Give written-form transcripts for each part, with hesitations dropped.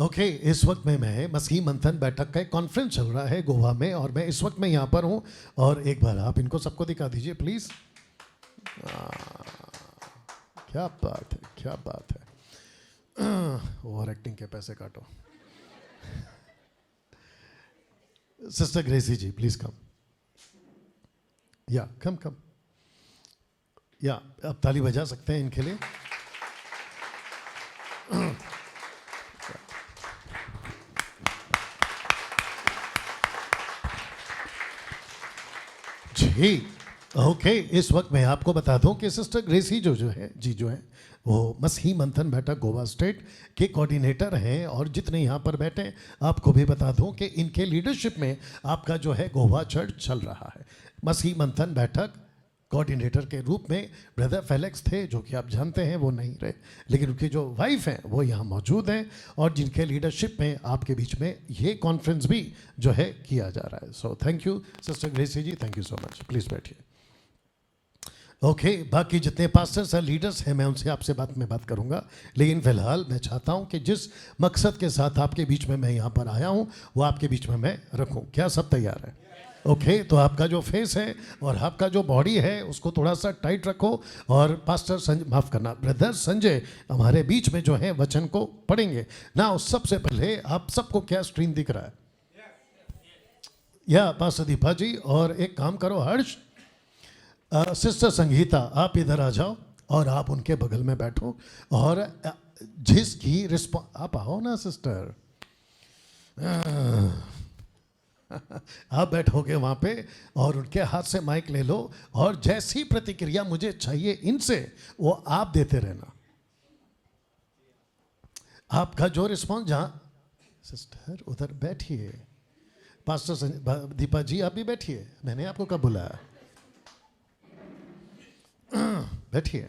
Okay इस वक्त में मैं मसीह मंथन बैठक का एक कॉन्फ्रेंस चल रहा है गोवा में, और मैं इस वक्त में यहाँ पर हूँ। और एक बार आप इनको सबको दिखा दीजिए प्लीज़। क्या बात है, क्या बात है। ओवर एक्टिंग के पैसे काटो। Sister Gracy ji please come. या कम कम। या आप ताली बजा सकते हैं इनके लिए। जी ओके इस वक्त मैं आपको बता दूं कि सिस्टर ग्रेसी जो है वो मसीह मंथन बैठक गोवा स्टेट के कोऑर्डिनेटर हैं। और जितने यहाँ पर बैठे हैं आपको भी बता दूं कि इनके लीडरशिप में आपका जो है गोवा चर्च चल रहा है। मसीह मंथन बैठक कोऑर्डिनेटर के रूप में ब्रदर फेलिक्स थे, जो कि आप जानते हैं वो नहीं रहे, लेकिन उनकी जो वाइफ हैं वो यहाँ मौजूद हैं और जिनके लीडरशिप में आपके बीच में ये कॉन्फ्रेंस भी जो है किया जा रहा है। So thank you sister Gracy ji, thank you so much. Please बैठिए। ओके बाकी जितने पास्टर्स हैं, लीडर्स हैं, मैं उनसे आपसे बात करूंगा, लेकिन फिलहाल मैं चाहता हूं कि जिस मकसद के साथ आपके बीच में मैं यहाँ पर आया हूं वो आपके बीच में मैं रखूं। क्या सब तैयार है? ओके तो आपका जो फेस है और आपका जो बॉडी है उसको थोड़ा सा टाइट रखो। और पास्टर संजय, माफ़ करना, ब्रदर संजय हमारे बीच में जो है वचन को पढ़ेंगे ना। सबसे पहले आप सबको क्या स्क्रीन दिख रहा है? या पास्टर दीपा जी, और एक काम करो हर्ष, सिस्टर संगीता आप इधर आ जाओ और आप उनके बगल में बैठो। और जिसकी रिस्पॉन्स, आप आओ ना सिस्टर, आप बैठोगे वहाँ पे और उनके हाथ से माइक ले लो और जैसी प्रतिक्रिया मुझे चाहिए इनसे वो आप देते रहना। आपका जो रिस्पॉन्स, जहाँ सिस्टर उधर बैठिए, पास्टर दीपा जी आप भी बैठिए, मैंने आपको कब बुलाया? बैठिए।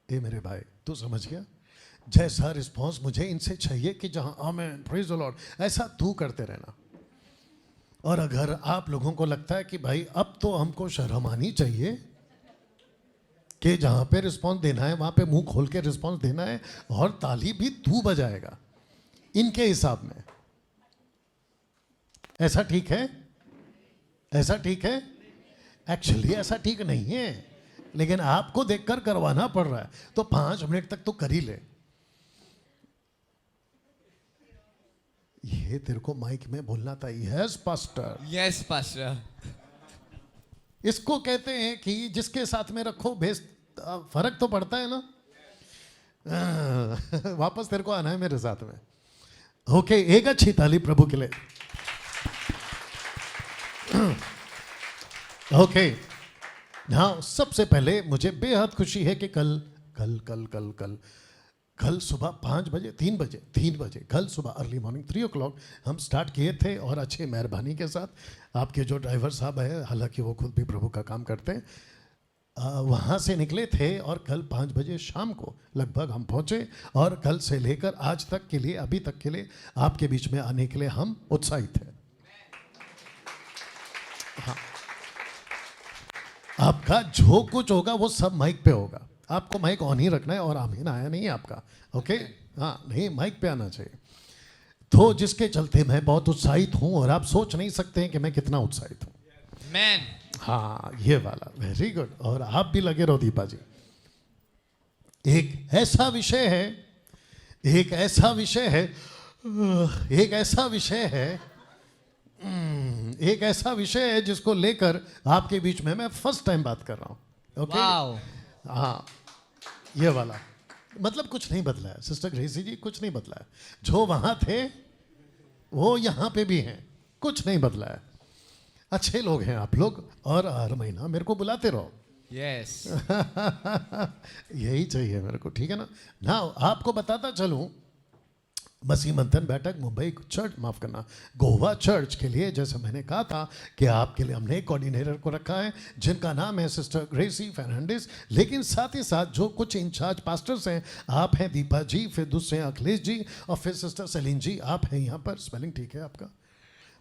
ए मेरे भाई तू समझ गया? जैसा रिस्पॉन्स मुझे इनसे चाहिए कि जहाँ आमेन प्रेज द लॉर्ड, ऐसा तू करते रहना। और अगर आप लोगों को लगता है कि भाई अब तो हमको शर्म आनी चाहिए कि जहाँ पे रिस्पॉन्स देना है वहाँ पे मुंह खोल के रिस्पॉन्स देना है और ताली भी तू बजाएगा इनके हिसाब में, ऐसा ठीक है? ऐसा ठीक है? एक्चुअली ऐसा ठीक नहीं है, लेकिन आपको देखकर करवाना पड़ रहा है, तो 5 मिनट तक तो कर ही ले। ये तेरे को माइक में बोलना था। Yes pastor, yes pastor. इसको कहते हैं कि जिसके साथ में रखो भेस, फर्क तो पड़ता है ना। वापस तेरे को आना है मेरे साथ में। ओके एक अच्छी ताली प्रभु के लिए। ओके हाँ, सबसे पहले मुझे बेहद खुशी है कि कल सुबह 5 बजे 3 बजे कल सुबह अर्ली मॉर्निंग 3 o'clock हम स्टार्ट किए थे। और अच्छी मेहरबानी के साथ आपके जो ड्राइवर साहब हैं, हालांकि वो खुद भी प्रभु का काम करते हैं, वहाँ से निकले थे और कल 5 बजे शाम को लगभग हम पहुँचे। और कल से लेकर आज तक के लिए, अभी तक के लिए आपके बीच में आने के लिए हम उत्साहित हैं। हाँ, आपका जो कुछ होगा वो सब माइक पे होगा, आपको माइक ऑन ही रखना है। और आमीन आया नहीं आपका? ओके हाँ, नहीं माइक पे आना चाहिए। तो जिसके चलते मैं बहुत उत्साहित हूं और आप सोच नहीं सकते हैं कि मैं कितना उत्साहित हूं। मैन हाँ, ये वाला वेरी गुड। और आप भी लगे रहो दीपा जी। एक ऐसा विषय है जिसको लेकर आपके बीच में मैं फर्स्ट टाइम बात कर रहा हूं। ओके हाँ, ये वाला मतलब कुछ नहीं बदला है सिस्टर ग्रेसी जी, कुछ नहीं बदला है। जो वहां थे वो यहाँ पे भी हैं, कुछ नहीं बदला है। अच्छे लोग हैं आप लोग और हर महीना मेरे को बुलाते रहो। यस यही चाहिए मेरे को, ठीक है ना। ना आपको बताता चलूं, मसीह मंथन बैठक मुंबई चर्च, माफ़ करना, गोवा चर्च के लिए, जैसे मैंने कहा था कि आपके लिए हमने एक कोऑर्डिनेटर को रखा है जिनका नाम है सिस्टर ग्रेसी फर्नांडिस। लेकिन साथ ही साथ जो कुछ इंचार्ज पास्टर्स हैं, आप हैं दीपा जी, फिर दूसरे अखिलेश जी, और फिर सिस्टर सलीन जी, आप हैं यहाँ पर। स्पेलिंग ठीक है आपका?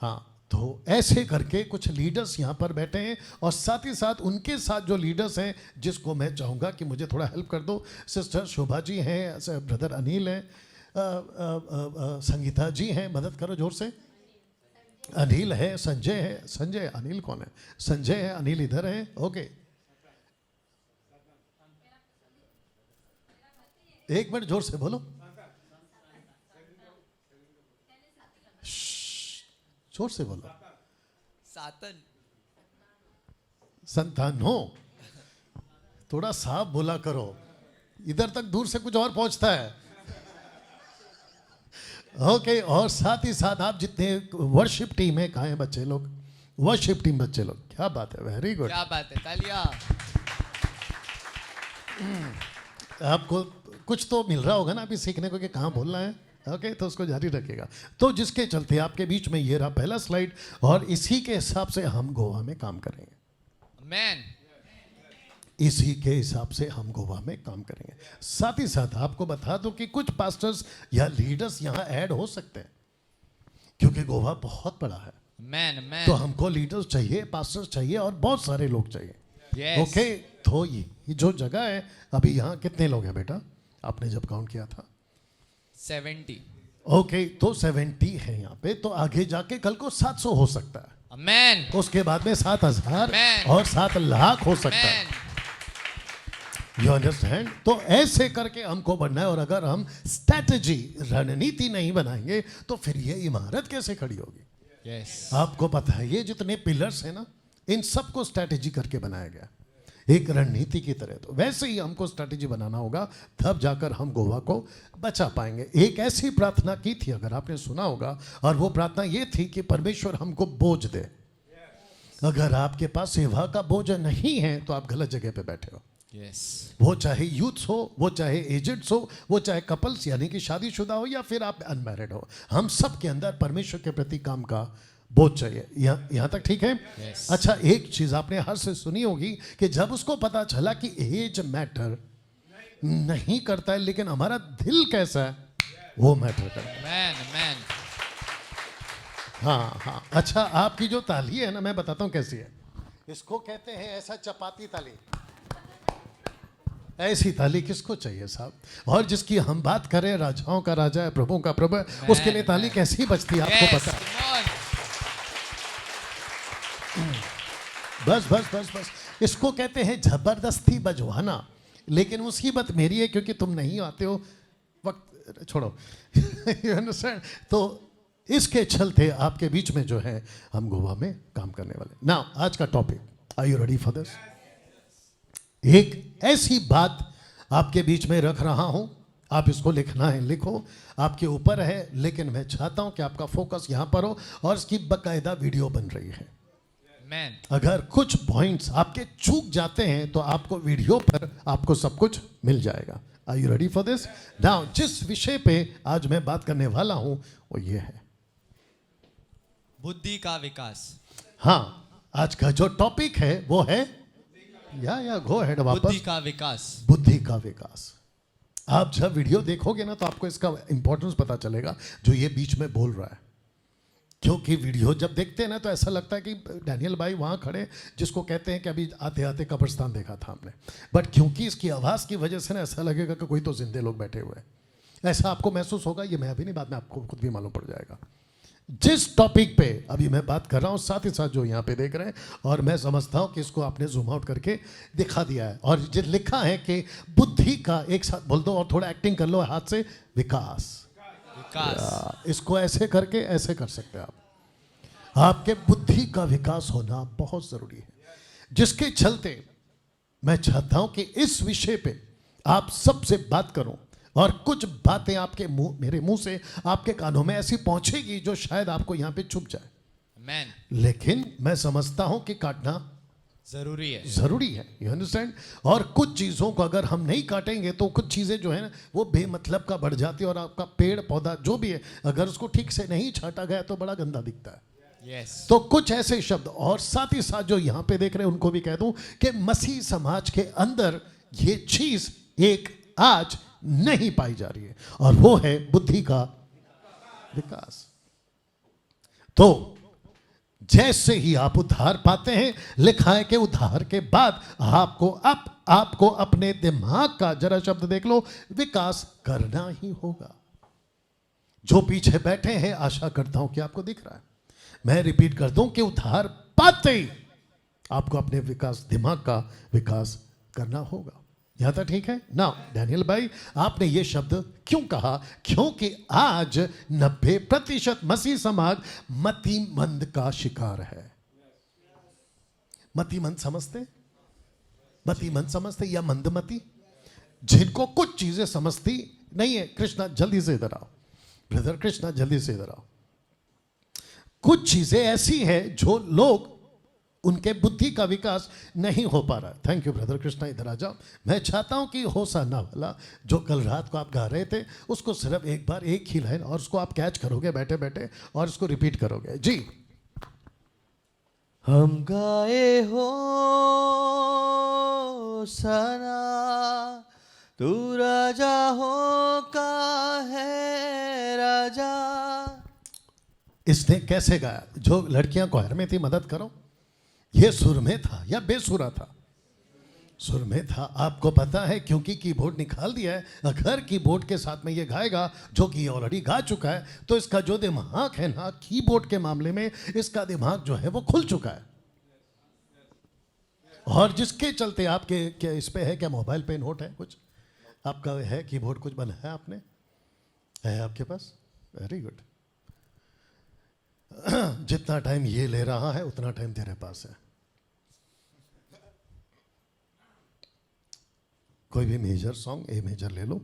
हाँ, तो ऐसे करके कुछ लीडर्स यहाँ पर बैठे हैं। और साथ ही साथ उनके साथ जो लीडर्स हैं, जिसको मैं चाहूँगा कि मुझे थोड़ा हेल्प कर दो, सिस्टर शोभा जी हैं, ब्रदर अनिल हैं, संगीता जी हैं, मदद करो जोर से। अनिल है, संजय है, संजय, अनिल कौन है? संजय है, अनिल इधर है, ओके। एक मिनट जोर से बोलो, जोर से बोलो। सातन संतान हो, थोड़ा साफ बोला करो, इधर तक दूर से कुछ और पहुंचता है। ओके, और साथ ही साथ आप जितने वर्शिप टीम है, कहाँ हैं बच्चे लोग? वर्शिप टीम बच्चे लोग, क्या बात है, वेरी गुड। क्या बात है, तालियां। आपको कुछ तो मिल रहा होगा ना अभी सीखने को कि कहाँ बोलना है। ओके, तो उसको जारी रखिएगा। तो जिसके चलते आपके बीच में ये रहा पहला स्लाइड, और इसी के हिसाब से हम गोवा में काम करेंगे। मैन, इसी के हिसाब से हम गोवा में काम करेंगे। साथ ही साथ आपको बता दो कि कुछ पास्टर्स या लीडर्स यहाँ ऐड हो सकते हैं, क्योंकि गोवा बहुत बड़ा है। Man, man. तो हमको लीडर्स चाहिए, पास्टर्स चाहिए, और बहुत सारे लोग चाहिए। Yes. ओके, तो ये जो जगह है, अभी यहाँ कितने लोग हैं बेटा, आपने जब काउंट किया था? 70। ओके, तो 70 है यहाँ पे, तो आगे जाके कल को 700 हो सकता है। मैन, उसके बाद में 7,000 Man. और 7 लाख हो सकता है। मैन। You understand? तो ऐसे करके हमको बढ़ना है, और अगर हम स्ट्रैटेजी, रणनीति नहीं बनाएंगे तो फिर ये इमारत कैसे खड़ी होगी? यस। आपको पता है ये जितने पिलर्स हैं ना, इन सबको स्ट्रैटेजी करके बनाया गया, एक रणनीति की तरह। तो वैसे ही हमको स्ट्रैटेजी बनाना होगा, तब जाकर हम गोवा को बचा पाएंगे। एक ऐसी प्रार्थना की थी, अगर आपने सुना होगा, और वो प्रार्थना ये थी कि परमेश्वर हमको बोझ दे। अगर आपके पास सेवा का बोझ नहीं है तो आप गलत जगह पे बैठे हो। यस। वो चाहे यूथ्स हो, वो चाहे एजेड्स हो, वो चाहे कपल्स यानी कि शादीशुदा हो, या फिर आप अनमैरिड हो, हम सब के अंदर परमेश्वर के प्रति काम का बोझ चाहिए। यहाँ तक ठीक है? Yes. अच्छा, एक चीज आपने हर से सुनी होगी कि जब उसको पता चला कि एज मैटर नहीं करता है, लेकिन हमारा दिल कैसा है वो मैटर करता है। Man, man. हाँ हाँ। अच्छा, आपकी जो ताली है ना, मैं बताता हूँ कैसी है। इसको कहते हैं ऐसा चपाती ताली। ऐसी ताली किसको चाहिए साहब? और जिसकी हम बात करें, राजाओं का राजा है, प्रभुओं का प्रभु है, उसके लिए ताली कैसी बजती है आपको पता है? बस बस बस बस, इसको कहते हैं जबरदस्ती बजवाना। लेकिन मुसीबत मेरी है क्योंकि तुम नहीं आते हो, वक्त छोड़ो। You understand? तो इसके चलते आपके बीच में जो है हम गोवा में काम करने वाले। नाउ आज का topic, are you ready for this? एक ऐसी बात आपके बीच में रख रहा हूं, आप इसको लिखना है लिखो, आपके ऊपर है, लेकिन मैं चाहता हूं कि आपका फोकस यहां पर हो, और इसकी बाकायदा वीडियो बन रही है। मैन। अगर कुछ पॉइंट्स आपके चूक जाते हैं तो आपको वीडियो पर आपको सब कुछ मिल जाएगा। Are you ready for this? Now जिस विषय पे आज मैं बात करने वाला हूं वो ये है, बुद्धि का विकास। हाँ, आज का जो टॉपिक है वो है, या गो हेड वापस, बुद्धि का विकास। बुद्धि का विकास। आप जब वीडियो देखोगे ना तो आपको इसका इंपॉर्टेंस पता चलेगा जो ये बीच में बोल रहा है। क्योंकि वीडियो जब देखते हैं ना तो ऐसा लगता है कि डैनियल भाई वहाँ खड़े, जिसको कहते हैं कि अभी आते आते कब्रिस्तान देखा था हमने, बट क्योंकि इसकी आवाज़ की वजह से ना ऐसा लगेगा कि कोई तो जिंदे लोग बैठे हुए हैं। ऐसा आपको महसूस होगा, ये मैं अभी नहीं, बाद में आपको खुद भी मालूम पड़ जाएगा। जिस टॉपिक पे अभी मैं बात कर रहा हूँ, साथ ही साथ जो यहाँ पे देख रहे हैं, और मैं समझता हूँ कि इसको आपने जूम आउट करके दिखा दिया है, और जो लिखा है कि बुद्धि का, एक साथ बोल दो और थोड़ा एक्टिंग कर लो हाथ से, विकास। इसको ऐसे करके ऐसे कर सकते हैं आप। आपके बुद्धि का विकास होना बहुत जरूरी है, जिसके चलते मैं चाहता हूं कि इस विषय पे आप सबसे बात करूं, और कुछ बातें आपके मुंह, मेरे मुंह से आपके कानों में ऐसी पहुंचेगी जो शायद आपको यहां पे चुप जाए। मैन। लेकिन मैं समझता हूं कि काटना जरूरी है। You understand? और कुछ चीजों को अगर हम नहीं काटेंगे तो कुछ चीजें जो है ना वो बेमतलब का बढ़ जाती है, और आपका पेड़ पौधा जो भी है अगर उसको ठीक से नहीं छाटा गया तो बड़ा गंदा दिखता है। Yes. तो कुछ ऐसे शब्द, और साथ ही साथ जो यहां पे देख रहे हैं उनको भी कह दूं कि मसीह समाज के अंदर ये चीज एक आज नहीं पाई जा रही है, और वो है बुद्धि का विकास। तो जैसे ही आप उद्धार पाते हैं, लिखा है कि उद्धार के बाद आपको अपने दिमाग का, जरा शब्द देख लो, विकास करना ही होगा। जो पीछे बैठे हैं, आशा करता हूं कि आपको दिख रहा है। मैं रिपीट कर दूं कि उद्धार पाते ही आपको अपने विकास, दिमाग का विकास करना होगा। यहां तक ठीक है ना? डैनियल भाई, आपने ये शब्द क्यों कहा? क्योंकि आज 90% मसीह समाज मतिमंद का शिकार है। मतिमंद समझते, मतिमंद समझते या मंदमती, जिनको कुछ चीजें समझती नहीं है। कृष्णा जल्दी से इधर आओ, ब्रदर कृष्णा जल्दी से इधर आओ। कुछ चीजें ऐसी हैं जो लोग, उनके बुद्धि का विकास नहीं हो पा रहा। थैंक यू ब्रदर कृष्णा, इधर आ जाओ। मैं चाहता हूं कि होसाना वाला जो कल रात को आप गा रहे थे, उसको सिर्फ एक बार, एक ही लाइन, और उसको आप कैच करोगे बैठे बैठे और उसको रिपीट करोगे। जी। हम गाए हो सना, तू राजा हो का है राजा। इसने कैसे गाया? जो लड़कियां क्वायर में थी, मदद करो। ये सुर में था या बेसुरा था? सुर में था। आपको पता है, क्योंकि कीबोर्ड निकाल दिया है। अगर कीबोर्ड के साथ में ये गाएगा, जो कि ऑलरेडी गा चुका है, तो इसका जो दिमाग है ना, कीबोर्ड के मामले में इसका दिमाग जो है वो खुल चुका है। और जिसके चलते आपके क्या इस पे है, क्या मोबाइल पे नोट है कुछ आपका है, कीबोर्ड कुछ बना है आपने, है आपके पास? Very good. जितना टाइम ये ले रहा है उतना टाइम तेरे पास है। कोई भी मेजर सॉन्ग, ए मेजर ले लो।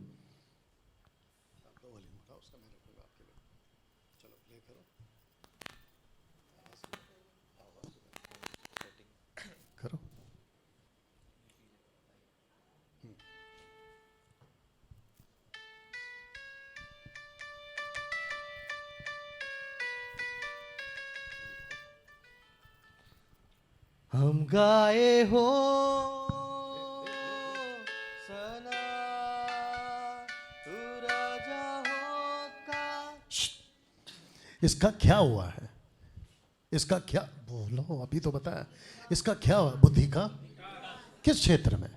करो। हम गाए हो सना, तू राजा हो का। इसका क्या हुआ है? इसका क्या, बोलो अभी तो बताया। इसका क्या हुआ बुद्धि का? किस क्षेत्र में?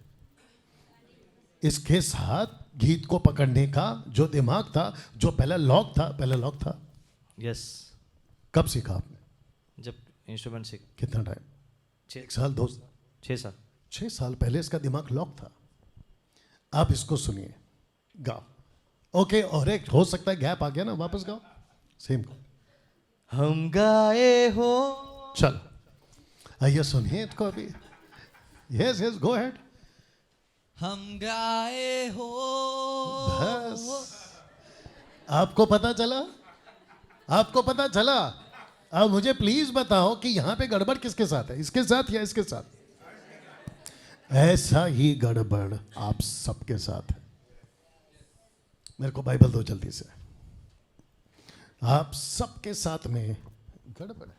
इसके साथ गीत को पकड़ने का जो दिमाग था, जो पहले लॉक था, पहले लॉक था। यस। कब सीखा आपने? जब इंस्ट्रूमेंट सीख कितना टाइम? 6 1 साल, 2 साल? 6 साल। 6 साल पहले इसका दिमाग लॉक था। आप इसको सुनिए, गाओ। ओके, और एक हो सकता है गैप आ गया ना, वापस गाओ सेम को। हम गाए हो। चलो आइए सुनिए इसको अभी। Yes yes, go ahead. हम गाए हो। बस, आपको पता चला? आपको पता चला? अब मुझे प्लीज बताओ कि यहां पे गड़बड़ किसके साथ है, इसके साथ या इसके साथ? ऐसा ही गड़बड़ आप सबके साथ है। मेरे को बाइबल दो जल्दी से। आप सबके साथ में गड़बड़ है।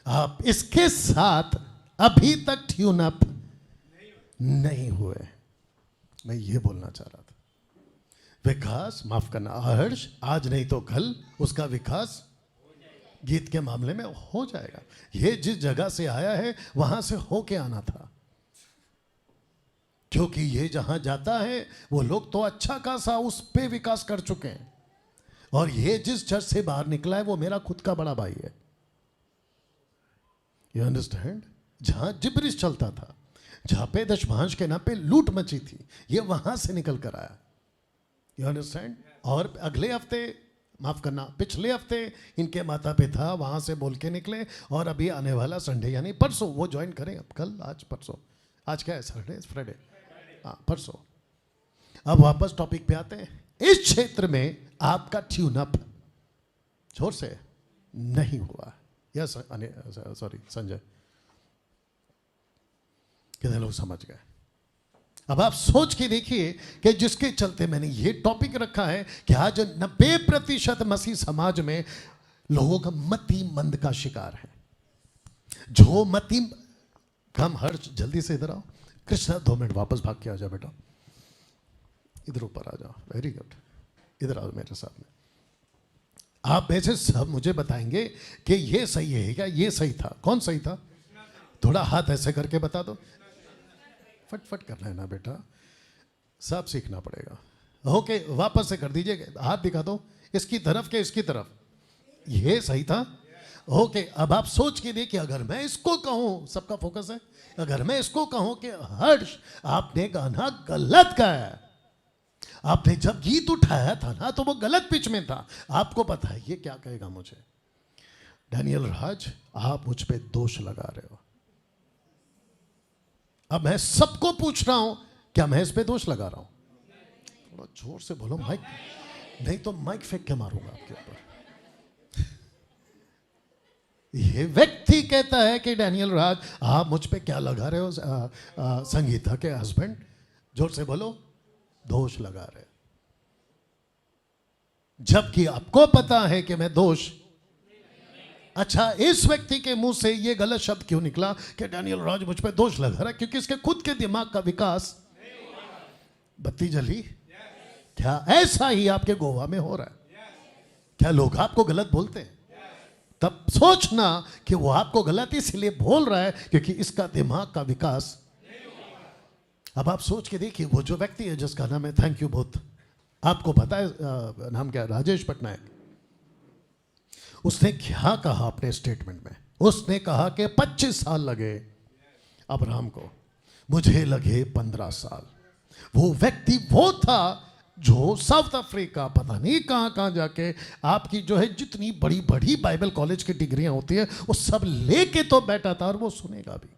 आप इसके साथ अभी तक ट्यून अप नहीं हुए। मैं ये बोलना चाह रहा था। विकास, माफ करना हर्ष, आज नहीं तो कल उसका विकास गीत के मामले में हो जाएगा। ये जिस जगह से आया है वहां से होके आना था, क्योंकि ये जहां जाता है वो लोग तो अच्छा खासा उस पे विकास कर चुके हैं। और ये जिस चर्च से बाहर निकला है वो मेरा खुद का बड़ा भाई है। You understand? जहां जिब्रिश चलता था, जहां पे दशमांश के नाम पे लूट मची थी, ये वहां से निकल कर आया। You understand? और अगले हफ्ते, माफ करना पिछले हफ्ते, इनके माता पिता वहां से बोल के निकले, और अभी आने वाला संडे यानी परसों वो ज्वाइन करें। अब कल, आज, परसों, आज क्या है? सैटरडे, फ्राइडे, हाँ परसों। अब वापस टॉपिक पे आते हैं। इस क्षेत्र में आपका ट्यून अप जोर से नहीं हुआ। यस सॉरी संजय, कितने लोग समझ गए? अब आप सोच के देखिए कि जिसके चलते मैंने ये टॉपिक रखा है कि आज 90% मसीह समाज में लोगों का मति मंद का शिकार है। जो मति कम, हर्ष जल्दी से इधर आओ। कृष्णा 2 मिनट वापस भाग के आ जाओ बेटा, इधर ऊपर आ जाओ। वेरी गुड, इधर आओ मेरे साथ में। आप में से सब मुझे बताएंगे कि ये सही है क्या, ये सही था, कौन सही था? थोड़ा हाथ ऐसे करके बता दो। फटफट करना है ना बेटा, सब सीखना पड़ेगा। ओके, वापस से कर दीजिए, हाथ दिखा दो, इसकी तरफ के इसकी तरफ, ये सही था। ओके, अब आप सोच के देखिए, अगर मैं इसको कहूं, सबका फोकस है, अगर मैं इसको कहूं कि हर्ष आपने गाना गलत गाया, आपने जब गीत उठाया था ना तो वो गलत पिच में था, आपको पता है ये क्या कहेगा मुझे? डैनियल राज, आप मुझ पे दोष लगा रहे हो। अब मैं सबको पूछ रहा हूं, क्या मैं इस पे दोष लगा रहा हूं? थोड़ा जोर से बोलो माइक, नहीं तो माइक फेंक के मारूंगा आपके ऊपर। ये व्यक्ति कहता है कि डैनियल राज आप मुझ पे क्या लगा रहे हो? संगीता के हस्बैंड, जोर से बोलो, दोष लगा रहे, जबकि आपको पता है कि मैं दोष। अच्छा, इस व्यक्ति के मुंह से ये गलत शब्द क्यों निकला कि डैनियल राज मुझ पे दोष लगा रहा है? क्योंकि इसके खुद के दिमाग का विकास। बत्ती जली? क्या ऐसा ही आपके गोवा में हो रहा है? क्या लोग आपको गलत बोलते हैं? तब सोचना कि वो आपको गलत इसलिए बोल रहा है क्योंकि इसका दिमाग का विकास। अब आप सोच के देखिए, वो जो व्यक्ति है जिसका नाम है थैंक यू बुद्ध, आपको पता है नाम क्या? राजेश पटनायक। उसने क्या कहा अपने स्टेटमेंट में? उसने कहा कि 25 साल लगे अब्राहम को, मुझे लगे 15 साल। वो व्यक्ति वो था जो साउथ अफ्रीका, पता नहीं कहां कहां जाके, आपकी जो है जितनी बड़ी बड़ी बाइबल कॉलेज की डिग्रियां होती है वो सब लेके तो बैठा था, और वो सुनेगा भी।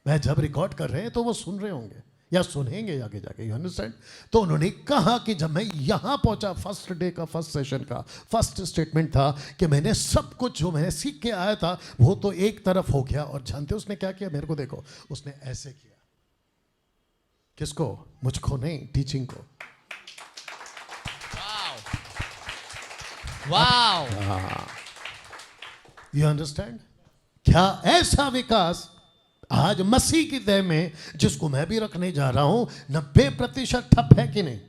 मैं जब रिकॉर्ड कर रहे हैं तो वो सुन रहे होंगे या सुनेंगे आगे जाके, यू अंडरस्टैंड? तो उन्होंने कहा कि जब मैं यहां पहुंचा, फर्स्ट डे का फर्स्ट सेशन का फर्स्ट स्टेटमेंट था कि मैंने सब कुछ जो मैंने सीख के आया था वो तो एक तरफ हो गया। और जानते उसने क्या किया? मेरे को देखो, उसने ऐसे किया। किसको? मुझको नहीं, टीचिंग को। Wow, you understand? क्या ऐसा विकास आज मसीह की देह में, जिसको मैं भी रखने जा रहा हूं, 90% ठप है कि नहीं?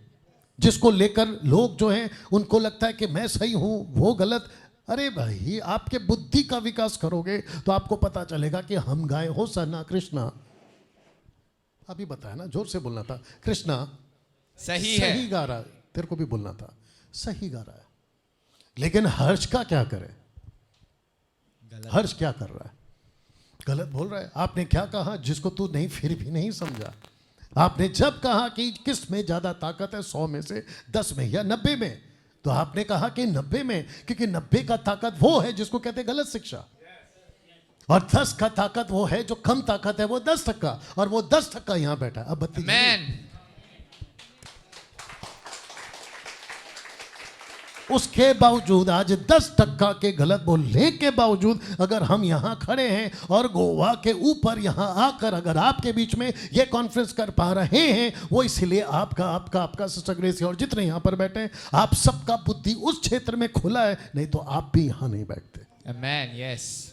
जिसको लेकर लोग जो हैं उनको लगता है कि मैं सही हूं वो गलत। अरे भाई, आपके बुद्धि का विकास करोगे तो आपको पता चलेगा कि हम गाए हो सना कृष्णा। अभी बताया ना, जोर से बोलना था, कृष्णा सही है। सही गा रहा है, तेरे को भी बोलना था, सही गा रहा है। लेकिन हर्ष का क्या करे? हर्ष क्या कर रहा है? गलत बोल रहा है। आपने क्या कहा? जिसको तू नहीं फिर भी नहीं समझा। आपने जब कहा कि किस में ज्यादा ताकत है, 100 में से 10 में या 90 में, तो आपने कहा कि 90 में, क्योंकि 90 का ताकत वो है जिसको कहते हैं गलत शिक्षा, और 10 का ताकत वो है जो कम ताकत है, वो 10%, और वो 10% यहां बैठा है। अब बत्ती मैन, उसके बावजूद आज 10% के गलत बोलने के बावजूद अगर हम यहां खड़े हैं और गोवा के ऊपर यहां आकर अगर आपके बीच में ये कॉन्फ्रेंस कर पा रहे हैं, वो इसलिए आपका आपका आपका सिस्टर ग्रेसी और जितने यहां पर बैठे हैं, आप सबका बुद्धि उस क्षेत्र में खुला है, नहीं तो आप भी यहां नहीं बैठते। Man, yes.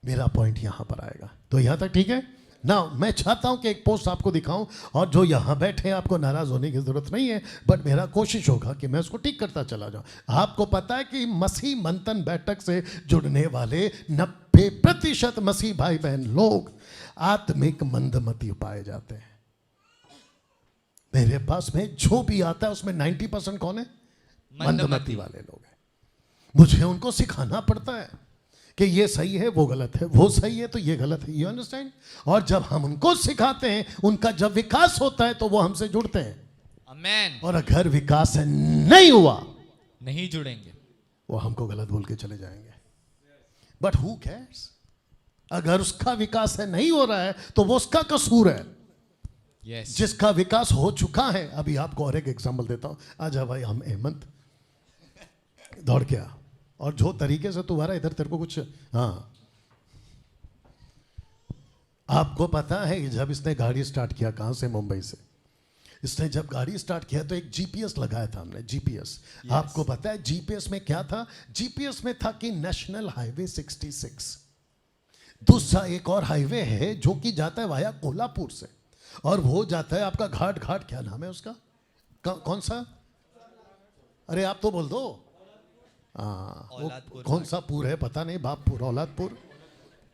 मेरा पॉइंट यहां पर आएगा। तो यहां तक ठीक है ना? मैं चाहता हूं कि एक पोस्ट आपको दिखाऊं, और जो यहां बैठे हैं आपको नाराज होने की जरूरत नहीं है, बट मेरा कोशिश होगा कि मैं उसको ठीक करता चला जाऊं। आपको पता है कि मसीह मंथन बैठक से जुड़ने वाले 90% मसीह भाई बहन लोग आत्मिक मंदमती पाए जाते हैं। मेरे पास में जो भी आता है उसमें 90% कौन है? मंदमती वाले लोग हैं। मुझे उनको सिखाना पड़ता है कि ये सही है, वो गलत है, वो सही है तो ये गलत है, यू अंडरस्टैंड? और जब हम उनको सिखाते हैं, उनका जब विकास होता है तो वो हमसे जुड़ते हैं। आमेन। और अगर विकास नहीं हुआ, नहीं जुड़ेंगे, वो हमको गलत बोल के चले जाएंगे। But who cares? अगर उसका विकास है नहीं हो रहा है तो वो उसका कसूर है। यस। जिसका विकास हो चुका है, अभी आपको और एक एग्जांपल देता हूं। आजा भाई, हम अहमद दौड़ के आ, और जो तरीके से तुम्हारा इधर तेरे को कुछ, हाँ, आपको पता है कि जब इसने गाड़ी स्टार्ट किया, कहां से? मुंबई से। इसने जब गाड़ी स्टार्ट किया तो एक जीपीएस लगाया था हमने, जीपीएस। आपको पता है जीपीएस में क्या था? जीपीएस में था कि नेशनल हाईवे 66, दूसरा एक और हाईवे है जो कि जाता है वाया कोल्हापुर से, और वो जाता है आपका घाट घाट, क्या नाम है उसका? कौन सा? अरे आप तो बोल दो। वो कौन सा पुर है पता नहीं, बापपुर, औलादपुर,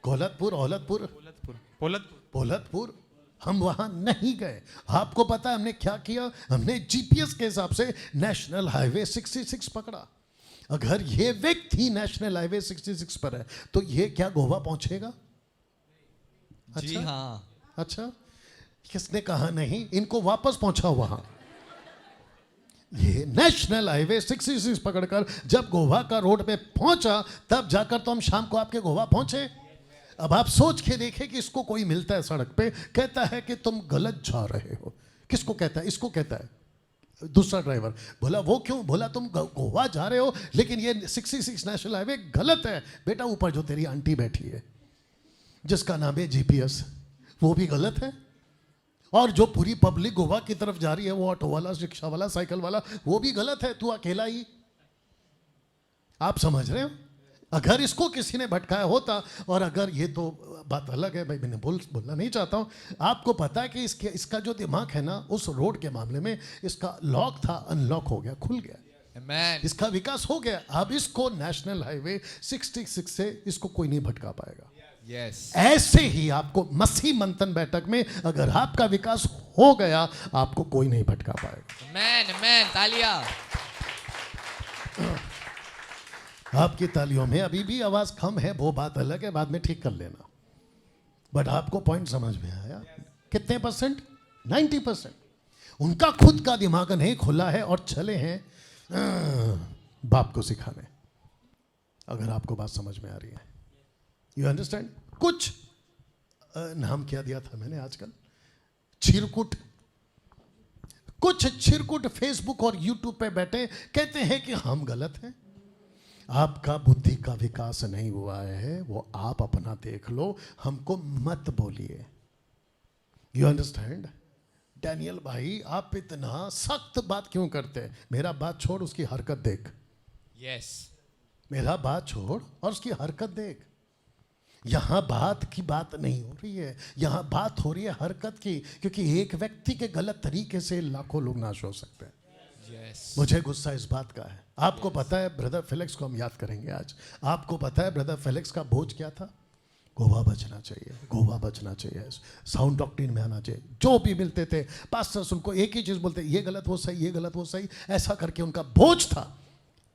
कोलतपुर, औलतपुर, पोलतपुर, हम वहां नहीं गए। आपको पता है हमने क्या किया? हमने जीपीएस के हिसाब से नेशनल हाईवे 66 पकड़ा। अगर ये व्यक्ति नेशनल हाईवे 66 पर है तो ये क्या गोवा पहुंचेगा? जी हाँ। अच्छा, किसने कहा नहीं? इनको वापस पहुंचाओ वहां। ये नेशनल हाईवे 66 पकड़कर जब गोवा का रोड पे पहुंचा तब जाकर तो हम शाम को आपके गोवा पहुंचे। अब आप सोच के देखें कि इसको कोई मिलता है सड़क पे, कहता है कि तुम गलत जा रहे हो। किसको कहता है? इसको कहता है दूसरा ड्राइवर। बोला वो क्यों? बोला तुम गोवा जा रहे हो लेकिन ये 66 नेशनल हाईवे गलत है। बेटा ऊपर जो तेरी आंटी बैठी है जिसका नाम है जीपीएस, वो भी गलत है। और जो पूरी पब्लिक गोवा की तरफ जा रही है, वो ऑटो वाला, रिक्शा वाला, साइकिल वाला, वो भी गलत है। तू अकेला ही। आप समझ रहे हो? अगर इसको किसी ने भटकाया होता, और अगर ये तो बात अलग है भाई, मैंने बोलना नहीं चाहता हूं। आपको पता है कि इसका जो दिमाग है ना, उस रोड के मामले में इसका लॉक था, अनलॉक हो गया, खुल गया। Amen. इसका विकास हो गया। अब इसको नेशनल हाईवे 66 से इसको कोई नहीं भटका पाएगा। Yes. ऐसे ही आपको मसीह मंथन बैठक में अगर आपका विकास हो गया, आपको कोई नहीं भटका पाएगा। Amen. Amen. तालियां। आपकी तालियों में अभी भी आवाज कम है, वो बात अलग है, बाद में ठीक कर लेना। बट आपको पॉइंट समझ में आया? कितने परसेंट? 90%। उनका खुद का दिमाग नहीं खुला है और चले हैं बाप को सिखाने। अगर आपको बात समझ में आ रही है, यू अंडरस्टैंड? कुछ नाम क्या दिया था मैंने आजकल? चिरकुट। कुछ चिरकुट फेसबुक और यूट्यूब पे बैठे कहते हैं कि हम गलत हैं। आपका बुद्धि का विकास नहीं हुआ है, वो आप अपना देख लो, हमको मत बोलिए। You understand? डैनियल भाई आप इतना सख्त बात क्यों करते हैं? मेरा बात छोड़, उसकी हरकत देख। Yes. मेरा बात छोड़ और उसकी हरकत देख। यहां बात की बात नहीं हो रही है, यहां बात हो रही है हरकत की। क्योंकि एक व्यक्ति के गलत तरीके से लाखों लोग नाश हो सकते हैं। Yes. मुझे गुस्सा इस बात का है। आपको पता है ब्रदर फेलिक्स को हम याद करेंगे आज। आपको पता है ब्रदर फेलिक्स का बोझ क्या था? गोवा बचना चाहिए, गोवा बचना चाहिए, साउंड डॉक्ट्रिन में आना चाहिए। जो भी मिलते थे पास्टर्स उनको एक ही चीज बोलते, ये गलत वो सही, ये गलत वो सही, ऐसा करके उनका बोझ था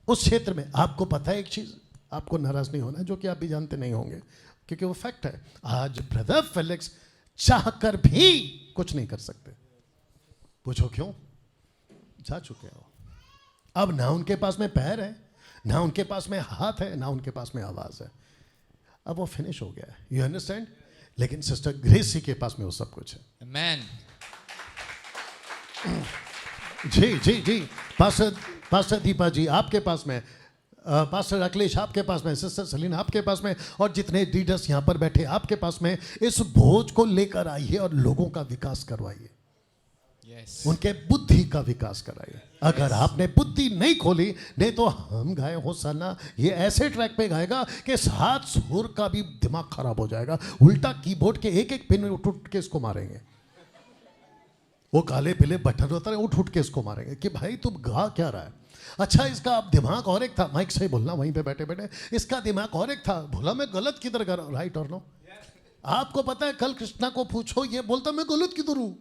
उस क्षेत्र में। आपको पता है एक चीज, आपको नाराज नहीं होना, जो कि आप भी जानते नहीं होंगे क्योंकि वो फैक्ट है। आज ब्रदर फेलिक्स चाहकर भी कुछ नहीं कर सकते। पूछो क्यों? जा चुके हो। अब ना उनके पास में पैर है, ना उनके पास में हाथ है, ना उनके पास में आवाज है। अब वो फिनिश हो गया है। You understand? लेकिन सिस्टर ग्रेसी के पास में वो सब कुछ है। Amen. जी जी जी। पास्टर दीपा जी आपके पास में, पास्टर अखिलेश आपके पास में, सिस्टर सलीना आपके पास में, और जितने लीडर्स यहाँ पर बैठे आपके पास में, इस बोझ को लेकर आइए और लोगों का विकास करवाइए। Yes. उनके बुद्धि का विकास कराइए। अगर आपने बुद्धि नहीं खोली, नहीं तो हम गाए होसाना ये ऐसे ट्रैक पे गाएगा कि 7 सुर का भी दिमाग खराब हो जाएगा। उल्टा कीबोर्ड के एक एक पिन उठ उठ के इसको मारेंगे। वो काले पीले बटन होता है, उठ उठ के इसको मारेंगे कि भाई तुम गा क्या रहा है। अच्छा इसका अब दिमाग और एक था, माइक से बोलना वहीं पे बैठे बैठे, इसका दिमाग और एक था। बोला मैं गलत किधर कर रहा हूं, राइट और नो? आपको पता है कल कृष्णा को पूछो, ये बोलता मैं गलत किधर हूं,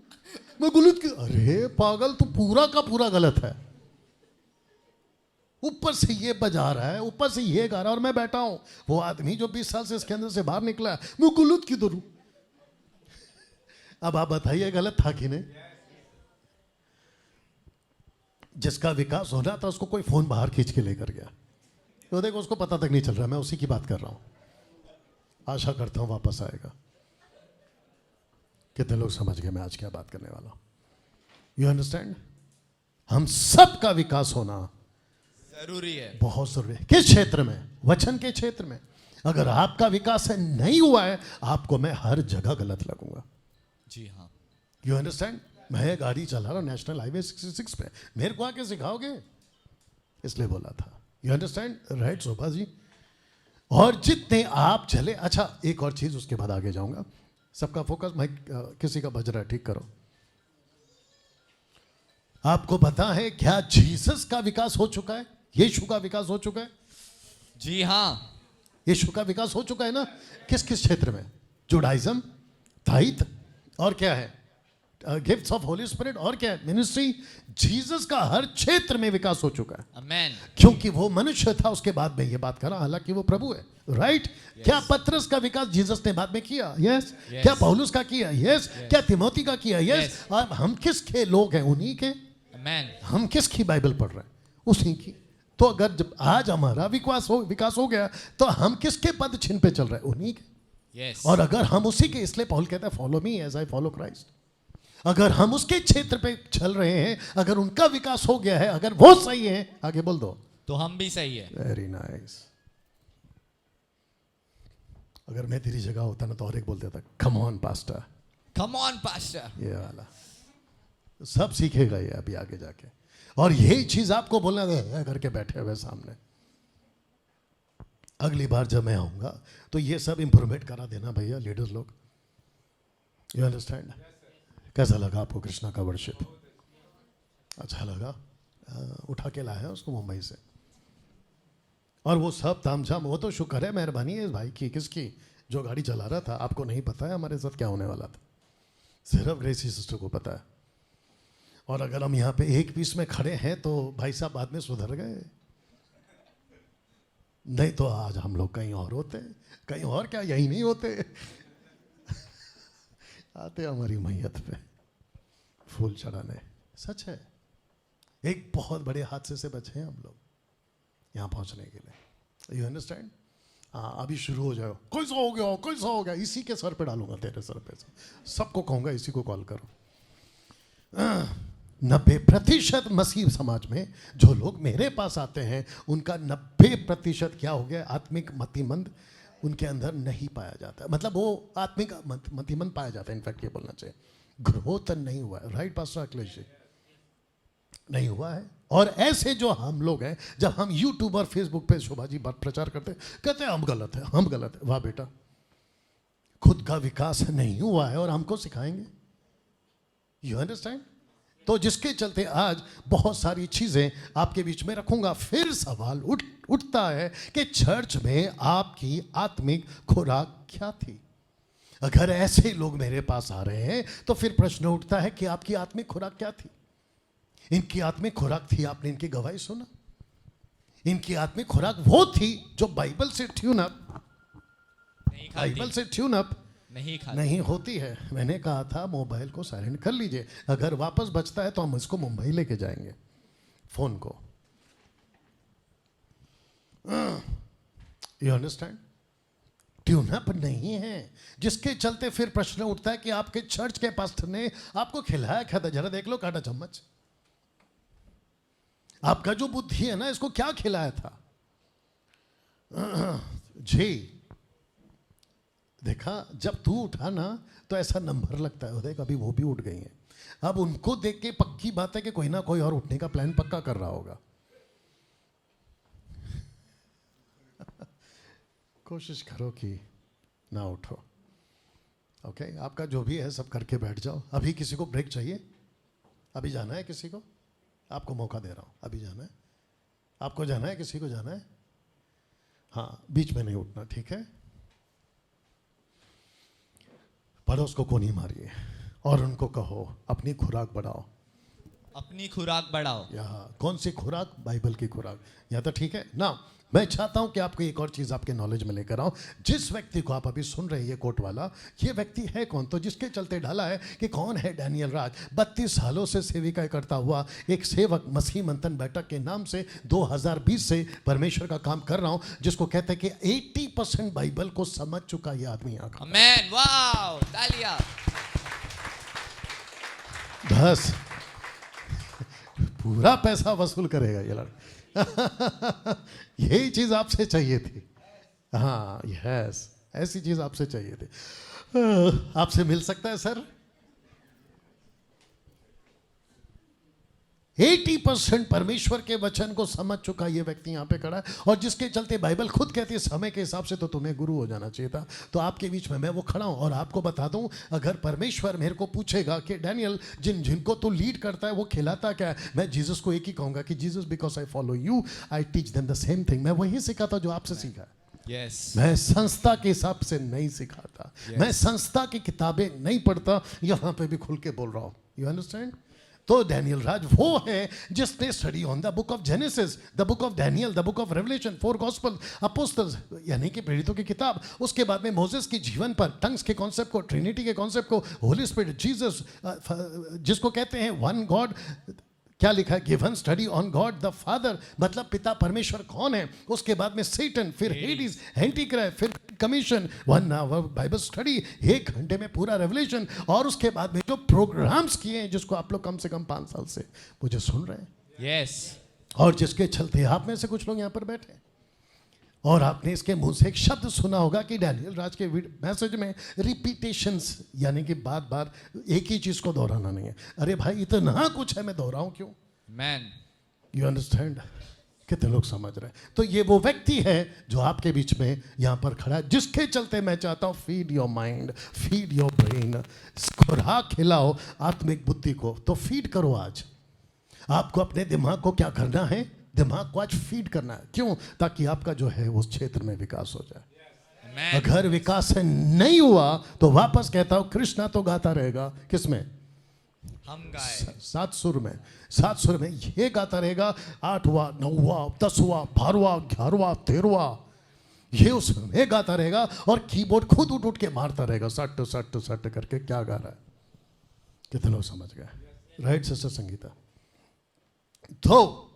मैं गलत की। अरे पागल, तू पूरा का पूरा गलत है। ऊपर से ये बजा रहा है, ऊपर से ये गा रहा है, और मैं बैठा हूं। वो आदमी जो 20 साल से इसके अंदर से बाहर निकला है, मैं गलत किधर हूं। अब आप बताइए गलत था कि नहीं? जिसका विकास होना था उसको कोई फोन बाहर खींच के लेकर गया, तो देखो उसको पता तक नहीं चल रहा। मैं उसी की बात कर रहा हूं। आशा करता हूं वापस आएगा। कितने लोग समझ गए मैं आज क्या बात करने वाला हूं? You understand? हम सब का विकास होना जरूरी है। बहुत जरूरी है। किस क्षेत्र में? वचन के क्षेत्र में। अगर आपका विकास नहीं हुआ है, आपको मैं हर जगह गलत लगूंगा। जी हाँ। You understand? मैं गाड़ी चला रहा हूं नेशनल हाईवे 66 पे, मेरे को आके सिखाओगे? इसलिए बोला था। You understand? Right Shobha ji? और जितने आप चले, अच्छा एक और चीज उसके बाद आगे जाऊंगा। सबका फोकस, माइक किसी का बज रहा है, ठीक करो। आपको पता है क्या जीसस का विकास हो चुका है? यीशु का विकास हो चुका है? जी हाँ। यीशु का विकास हो चुका है ना? किस किस क्षेत्र में? जुडाइज्म, थाइथ, और क्या है? गिफ्ट्स ऑफ होली स्पिरिट, और क्या है? मिनिस्ट्री। जीसस का हर क्षेत्र में विकास हो चुका है, Amen. क्योंकि वो मनुष्य था। उसके बाद में ये बात करा, हालांकि वो प्रभु है, राइट? क्या पतरस का विकास जीसस ने बाद में किया? यस। क्या पौलुस का किया? यस। क्या तिमोथी का किया? यस। और हम किसके लोग हैं? उन्हीं के। Amen. हम किसकी बाइबल पढ़ रहे हैं? उसी की। तो अगर जब आज हमारा विकास हो गया, तो हम किसके पद चिन्ह पे चल रहे हैं? उन्हीं के। Yes. और अगर हम उसी के, इसलिए पौल कहता है follow me as I follow Christ. अगर हम उसके क्षेत्र पे चल रहे हैं, अगर उनका विकास हो गया है, अगर वो सही है, आगे बोल दो, तो हम भी सही है। Very nice. अगर मैं तेरी जगह होता ना तो और एक बोल देता, come on pastor. Come on, Pastor. ये वाला सब सीखेगा ये अभी आगे जाके, और यही चीज आपको बोलना करके बैठे हुए सामने। अगली बार जब मैं आऊंगा तो ये सब इंप्रूवमेंट करा देना भैया, लीडर्स लोग। You understand? कैसा लगा आपको कृष्णा का वर्शिप? अच्छा लगा? उठा के लाया उसको मुंबई से, और वो सब तामझाम, वो तो शुक्र है, मेहरबानी है इस भाई की। किसकी? जो गाड़ी चला रहा था। आपको नहीं पता है हमारे साथ क्या होने वाला था, सिर्फ ग्रेसी सिस्टर को पता है। और अगर हम यहाँ पे एक पीस में खड़े हैं तो भाई साहब बाद में सुधर गए, नहीं तो आज हम लोग कहीं और होते, कहीं और क्या, यही नहीं होते। आते हमारी मैयत पे फूल चढ़ाने। सच है, एक बहुत बड़े हादसे से बचे हैं हम लोग यहाँ पहुँचने के लिए। You understand? हाँ, अभी शुरू हो जाओ, कैसा हो गया, कैसा हो गया, इसी के सर पे डालूंगा, तेरे सर पे। सबको कहूँगा इसी को कॉल करो। 90% मसीह समाज में जो लोग मेरे पास आते हैं, उनका 90% क्या हो गया? आत्मिक मतिमंद उनके अंदर नहीं पाया जाता। मतलब वो आत्मिक मतिमंद पाया जाता है, इनफैक्ट ये बोलना चाहिए, ग्रोथ नहीं हुआ है। Right pastor Akhilesh ji? नहीं हुआ है। और ऐसे जो हम लोग हैं, जब हम यूट्यूब और फेसबुक पे शोभा जी बात प्रचार करते हैं, कहते हैं हम गलत है, हम गलत है। वाह बेटा, खुद का विकास नहीं हुआ है और हमको सिखाएंगे। You understand? तो जिसके चलते आज बहुत सारी चीजें आपके बीच में रखूंगा। फिर सवाल उठता है कि चर्च में आपकी आत्मिक खुराक क्या थी? अगर ऐसे लोग मेरे पास आ रहे हैं तो फिर प्रश्न उठता है कि आपकी आत्मिक खुराक क्या थी? इनकी आत्मिक खुराक थी, आपने इनकी गवाही सुना? इनकी आत्मिक खुराक वो थी जो बाइबल से ट्यून अप, नहीं बाइबल खाती, से ट्यून अप नहीं खाती। नहीं होती है। मैंने कहा था मोबाइल को साइलेंट कर लीजिए, अगर वापस बचता है तो हम इसको मुंबई लेके जाएंगे, फोन को। You understand? ट्यून अप नहीं है, जिसके चलते फिर प्रश्न उठता है कि आपके चर्च के पास्टर ने आपको खिलाया क्या था? जरा देख लो कांटा चम्मच। आपका जो बुद्धि है ना, इसको क्या खिलाया था? जी देखा, जब तू उठा ना तो ऐसा नंबर लगता है, देख अभी वो भी उठ गई हैं। अब उनको देख के पक्की बात है कि कोई ना कोई और उठने का प्लान पक्का कर रहा होगा। कोशिश करो कि ना उठो। ओके, आपका जो भी है सब करके बैठ जाओ। अभी किसी को ब्रेक चाहिए? अभी जाना है किसी को? आपको मौका दे रहा हूं, अभी जाना है? आपको जाना है? किसी को जाना है? हाँ, बीच में नहीं उठना, ठीक है? पड़ोस को कोनी मारिए और उनको कहो अपनी खुराक बढ़ाओ। अपनी खुराक बढ़ाओ। यहाँ कौन सी खुराक? बाइबल की खुराक। यहाँ तो ठीक है ना? मैं चाहता हूं कि आपको एक और चीज आपके नॉलेज में लेकर आऊं। जिस व्यक्ति को आप अभी सुन रहे हैं, ये कोट वाला, ये व्यक्ति है कौन? तो जिसके चलते डाला है कि कौन है डैनियल राज। 32 सालों से सेविका करता हुआ एक सेवक, मसीह मंथन बैठक के नाम से 2020 से परमेश्वर का काम कर रहा हूं, जिसको कहते हैं कि 80% बाइबल को समझ चुका ये आदमी यहाँ का। Amen. Wow. तालियां। बस पूरा पैसा वसूल करेगा ये लड़का। यही चीज आपसे चाहिए थी। हाँ, यस, ऐसी चीज आपसे चाहिए थी। आपसे मिल सकता है सर? 80% परमेश्वर के वचन को समझ चुका ये व्यक्ति यहाँ पे खड़ा है, और जिसके चलते बाइबल खुद कहती है समय के हिसाब से तो तुम्हें गुरु हो जाना चाहिए था। तो आपके बीच में मैं वो खड़ा हूँ, और आपको बता दूं, अगर परमेश्वर मेरे को पूछेगा कि डैनियल जिनको तू लीड करता है वो खिलाता क्या है, मैं जीसस को एक ही कहूँगा कि Jesus because I follow you I teach them the same thing. मैं वही सिखाता जो आपसे सीखा है। यस मैं संस्था के हिसाब से नहीं सिखाता, मैं संस्था की किताबें नहीं पढ़ता, यहां पे भी खुल के बोल रहा हूं। You understand? तो डैनियल राज वो है जिसने study on the book of genesis, the book of Daniel, the book of revelation, 4 gospel, apostles यानी कि प्रेरितों की किताब, उसके बाद में मोसेस की जीवन पर, टंग्स के कॉन्सेप्ट को, ट्रिनिटी के कॉन्सेप्ट को, होली स्पिरिट, जीसस जिसको कहते हैं वन गॉड, क्या लिखा है? Given study on God the father, मतलब पिता परमेश्वर कौन है। उसके बाद में सेटन, फिर हेडिस, एंटीक्राइस्ट, फिर कमीशन, 1 आवर बाइबल स्टडी, 1 घंटे में पूरा रेवलेशन, और उसके बाद में जो प्रोग्राम्स किए हैं जिसको आप लोग कम से कम 5 साल से मुझे सुन रहे हैं, यस और जिसके चलते आप में से कुछ लोग यहाँ पर बैठे हैं, और आपने इसके मुंह से एक शब्द सुना होगा कि डैनियल राज के मैसेज में रिपीटेशंस, यानी कि बार बार एक ही चीज को दोहराना नहीं है। अरे भाई इतना कुछ है, मैं दोहराऊं क्यों? Man you understand? कितने लोग समझ रहे हैं? तो ये वो व्यक्ति है जो आपके बीच में यहाँ पर खड़ा है, जिसके चलते मैं चाहता हूँ feed your mind, feed your brain, खुराक खिलाओ आत्मिक बुद्धि को। तो फीड करो आज। आपको अपने दिमाग को क्या करना है? दिमाग को आज फीड करना है। क्यों? ताकि आपका जो है उस क्षेत्र में विकास हो जाए। मैन अगर विकास नहीं हुआ तो वापस कहता हूं कृष्णा तो गाता रहेगा, किसमें? हम गाए 7 सुर में, 7 सुर में ये गाता रहेगा, 8वां 9वां 10वां 12वां 11वां 13वां, ये उसमें गाता रहेगा, और कीबोर्ड खुद उठ उठ के मारता रहेगा, सट सट सट करके। क्या गा रहा है? कितने लोग समझ गए? Right sister Sangeeta? तो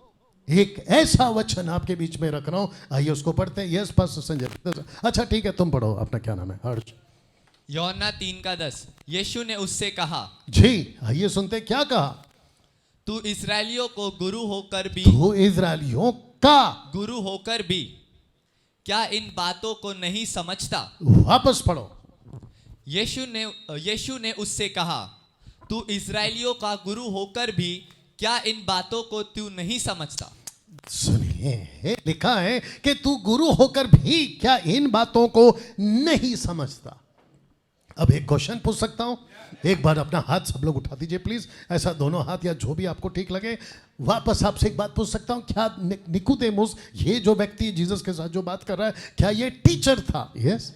एक ऐसा वचन आपके बीच में रख रहा हूं, आइए उसको पढ़ते हैं। Yes pastor Sanjay. अच्छा ठीक है, तुम पढ़ो। अपना क्या नाम है? हर्ष। यूहन्ना 3:10, यीशु ने उससे कहा, जी आइए सुनते हैं क्या कहा। तू इस्राएलियों को गुरु होकर भी, तो इजरायलियों का, गुरु होकर भी क्या इन बातों को नहीं समझता? वापस पढ़ो। यीशु ने उससे कहा, तू इस्राएलियों का गुरु होकर भी क्या इन बातों को तू नहीं समझता? सुनिए, लिखा है कि तू गुरु होकर भी क्या इन बातों को नहीं समझता। अब एक क्वेश्चन पूछ सकता हूं? एक बार अपना हाथ सब लोग उठा दीजिए प्लीज, ऐसा दोनों हाथ या जो भी आपको ठीक लगे। वापस आपसे एक बात पूछ सकता हूं? क्या निकुदेमुस, ये जो व्यक्ति जीसस के साथ जो बात कर रहा है, क्या ये टीचर था? यस।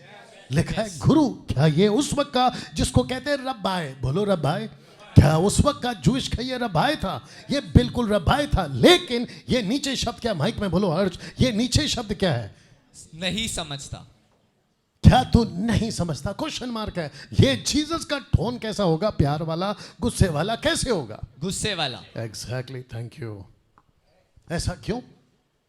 लिखा है गुरु, क्या ये उस वक्त का जिसको कहते हैं रब्बाय? बोलो रब्बाय। क्या उस वक्त का जूश का ये रब्बाय था? ये बिल्कुल रब्बाय था। लेकिन ये नीचे शब्द क्या? माइक में बोलो हर्ष, ये नीचे शब्द क्या है? नहीं समझता। क्या तू नहीं समझता? क्वेश्चन मार्क है। ये जीसस का टोन कैसा होगा? प्यार वाला, गुस्से वाला, कैसे होगा? गुस्से वाला। Exactly, thank you. ऐसा क्यों?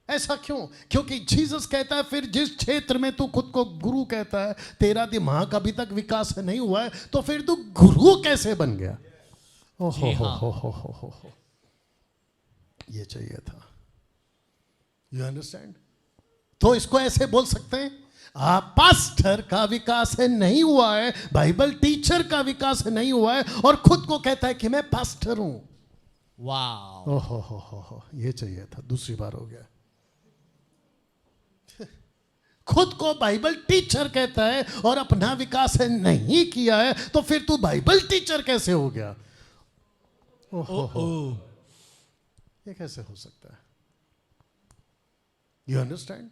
ऐसा क्यों? क्योंकि जीसस कहता है फिर जिस क्षेत्र में तू खुद को गुरु कहता है, तेरा दिमाग अभी तक विकास नहीं हुआ है, तो फिर तू गुरु कैसे बन गया? ओहो हो, ये चाहिए था। You understand? तो इसको ऐसे बोल सकते हैं, आप पास्टर का विकास है नहीं हुआ है, बाइबल टीचर का विकास नहीं हुआ है, और खुद को कहता है कि मैं पास्टर हूं। वाह, ओहो हो, ये चाहिए था। दूसरी बार हो गया। खुद को बाइबल टीचर कहता है और अपना विकास है नहीं किया है, तो फिर तू बाइबल टीचर कैसे हो गया? ओहो, ये कैसे हो सकता है? You understand?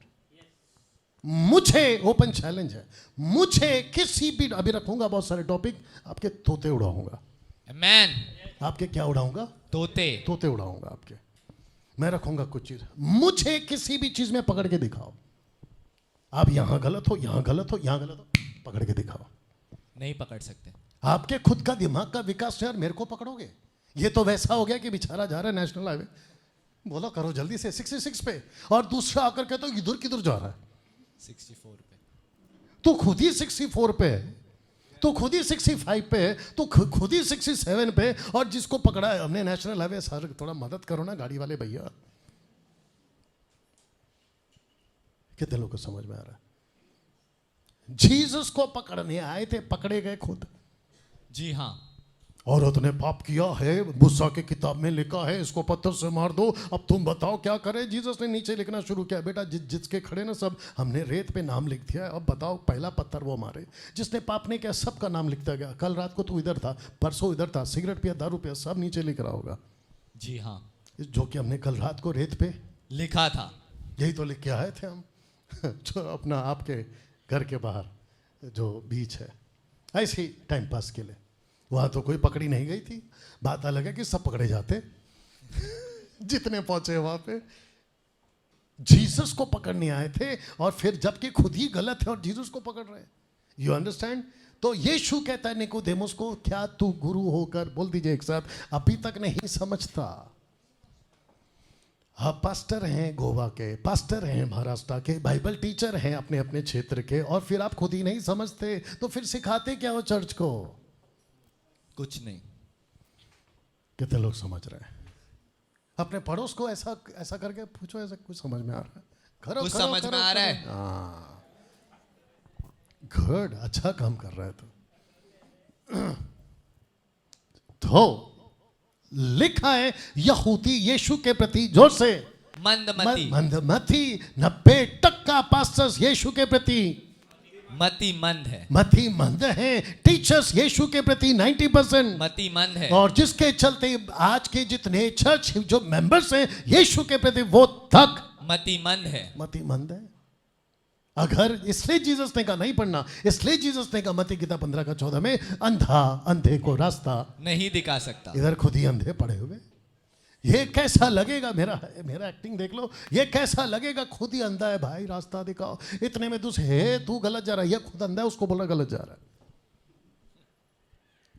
मुझे ओपन चैलेंज है, मुझे किसी भी, अभी रखूंगा बहुत सारे टॉपिक, आपके तोते उड़ाऊंगा। मैन आपके क्या उड़ाऊंगा? तोते। तोते उड़ाऊंगा आपके। मैं रखूंगा कुछ चीज, मुझे किसी भी चीज में पकड़ के दिखाओ। आप यहां गलत हो, यहां गलत हो, यहां गलत हो, पकड़ के दिखाओ। नहीं पकड़ सकते। आपके खुद का दिमाग का विकास यार, मेरे को पकड़ोगे? ये तो वैसा हो गया कि बेचारा जा रहा है नेशनल हाईवे, बोलो करो जल्दी से 66 पे, और दूसरा आकर कहता तो इधर किधर जा रहा है? 64 पे। तू खुद ही 64 पे है, तू खुद ही 65 पे है, तू खुद ही 67 पे, और जिसको पकड़ा है हमने नेशनल हाईवे, सर थोड़ा मदद करो ना गाड़ी वाले भैया। कितने लोगों को समझ में आ रहा है? जीसस को पकड़ने आए थे, पकड़े गए खुद। जी हाँ। औरत ने पाप किया है, मूसा की किताब में लिखा है इसको पत्थर से मार दो, अब तुम बताओ क्या करें? जीसस ने नीचे लिखना शुरू किया, बेटा जिसके खड़े ना सब, हमने रेत पे नाम लिख दिया है, अब बताओ पहला पत्थर वो मारे। जिसने पाप नहीं किया सबका नाम लिखता गया। कल रात को तू इधर था, परसों इधर था, सिगरेट पिया, दारू पिया, सब नीचे लिख रहा होगा। जी हाँ, जो कि हमने कल रात को रेत पे लिखा था। यही तो लिख के आए थे हम। जो अपना आपके घर के बाहर जो बीच है, ऐसे ही टाइम पास के लिए। वहाँ तो कोई पकड़ी नहीं गई थी, बात अलग है कि सब पकड़े जाते जितने पहुंचे वहाँ पे। जीसस को पकड़ने आए थे और फिर जबकि खुद ही गलत है और जीसस को पकड़ रहे हैं। You understand? तो यीशु कहता है निकोदेमुस को, क्या तू गुरु होकर, बोल दीजिए एक साथ, अभी तक नहीं समझता? आप पास्टर हैं गोवा के, पास्टर हैं महाराष्ट्र के, बाइबल टीचर हैं अपने अपने क्षेत्र के, और फिर आप खुद ही नहीं समझते तो फिर सिखाते क्या हो चर्च को? कुछ नहीं। कितने लोग समझ रहे हैं? अपने पड़ोस को ऐसा ऐसा करके पूछो, ऐसा कुछ समझ में आ रहा है? करो, कुछ करो, समझ करो, में आ रहा है? हाँ, गुड, अच्छा काम कर रहा है। तो लिखा है यहूदी यीशु के प्रति, जोर से, मंदमती। मंदमती। 90% पास्टर्स यीशु के प्रति मति मंद है। मती मंद है। टीचर्स यीशु के प्रति 90% मति मंद है। और जिसके चलते आज के जितने चर्च जो मेंबर्स हैं यीशु के प्रति, वो तक मति मंद है। मती मंद है। अगर इसलिए जीसस ने कहा नहीं पढ़ना, इसलिए जीसस ने कहा मत्ती गीता 15:14 में, अंधा अंधे को रास्ता नहीं दिखा सकता। इधर खुद ही अंधे पड़े हुए। ये कैसा लगेगा? मेरा एक्टिंग देख लो, ये कैसा लगेगा? खुद ही अंधा है भाई, रास्ता दिखाओ। इतने में दूसरे, हे तू गलत जा रहा है, ये खुद अंधा है, उसको बोला गलत जा रहा है।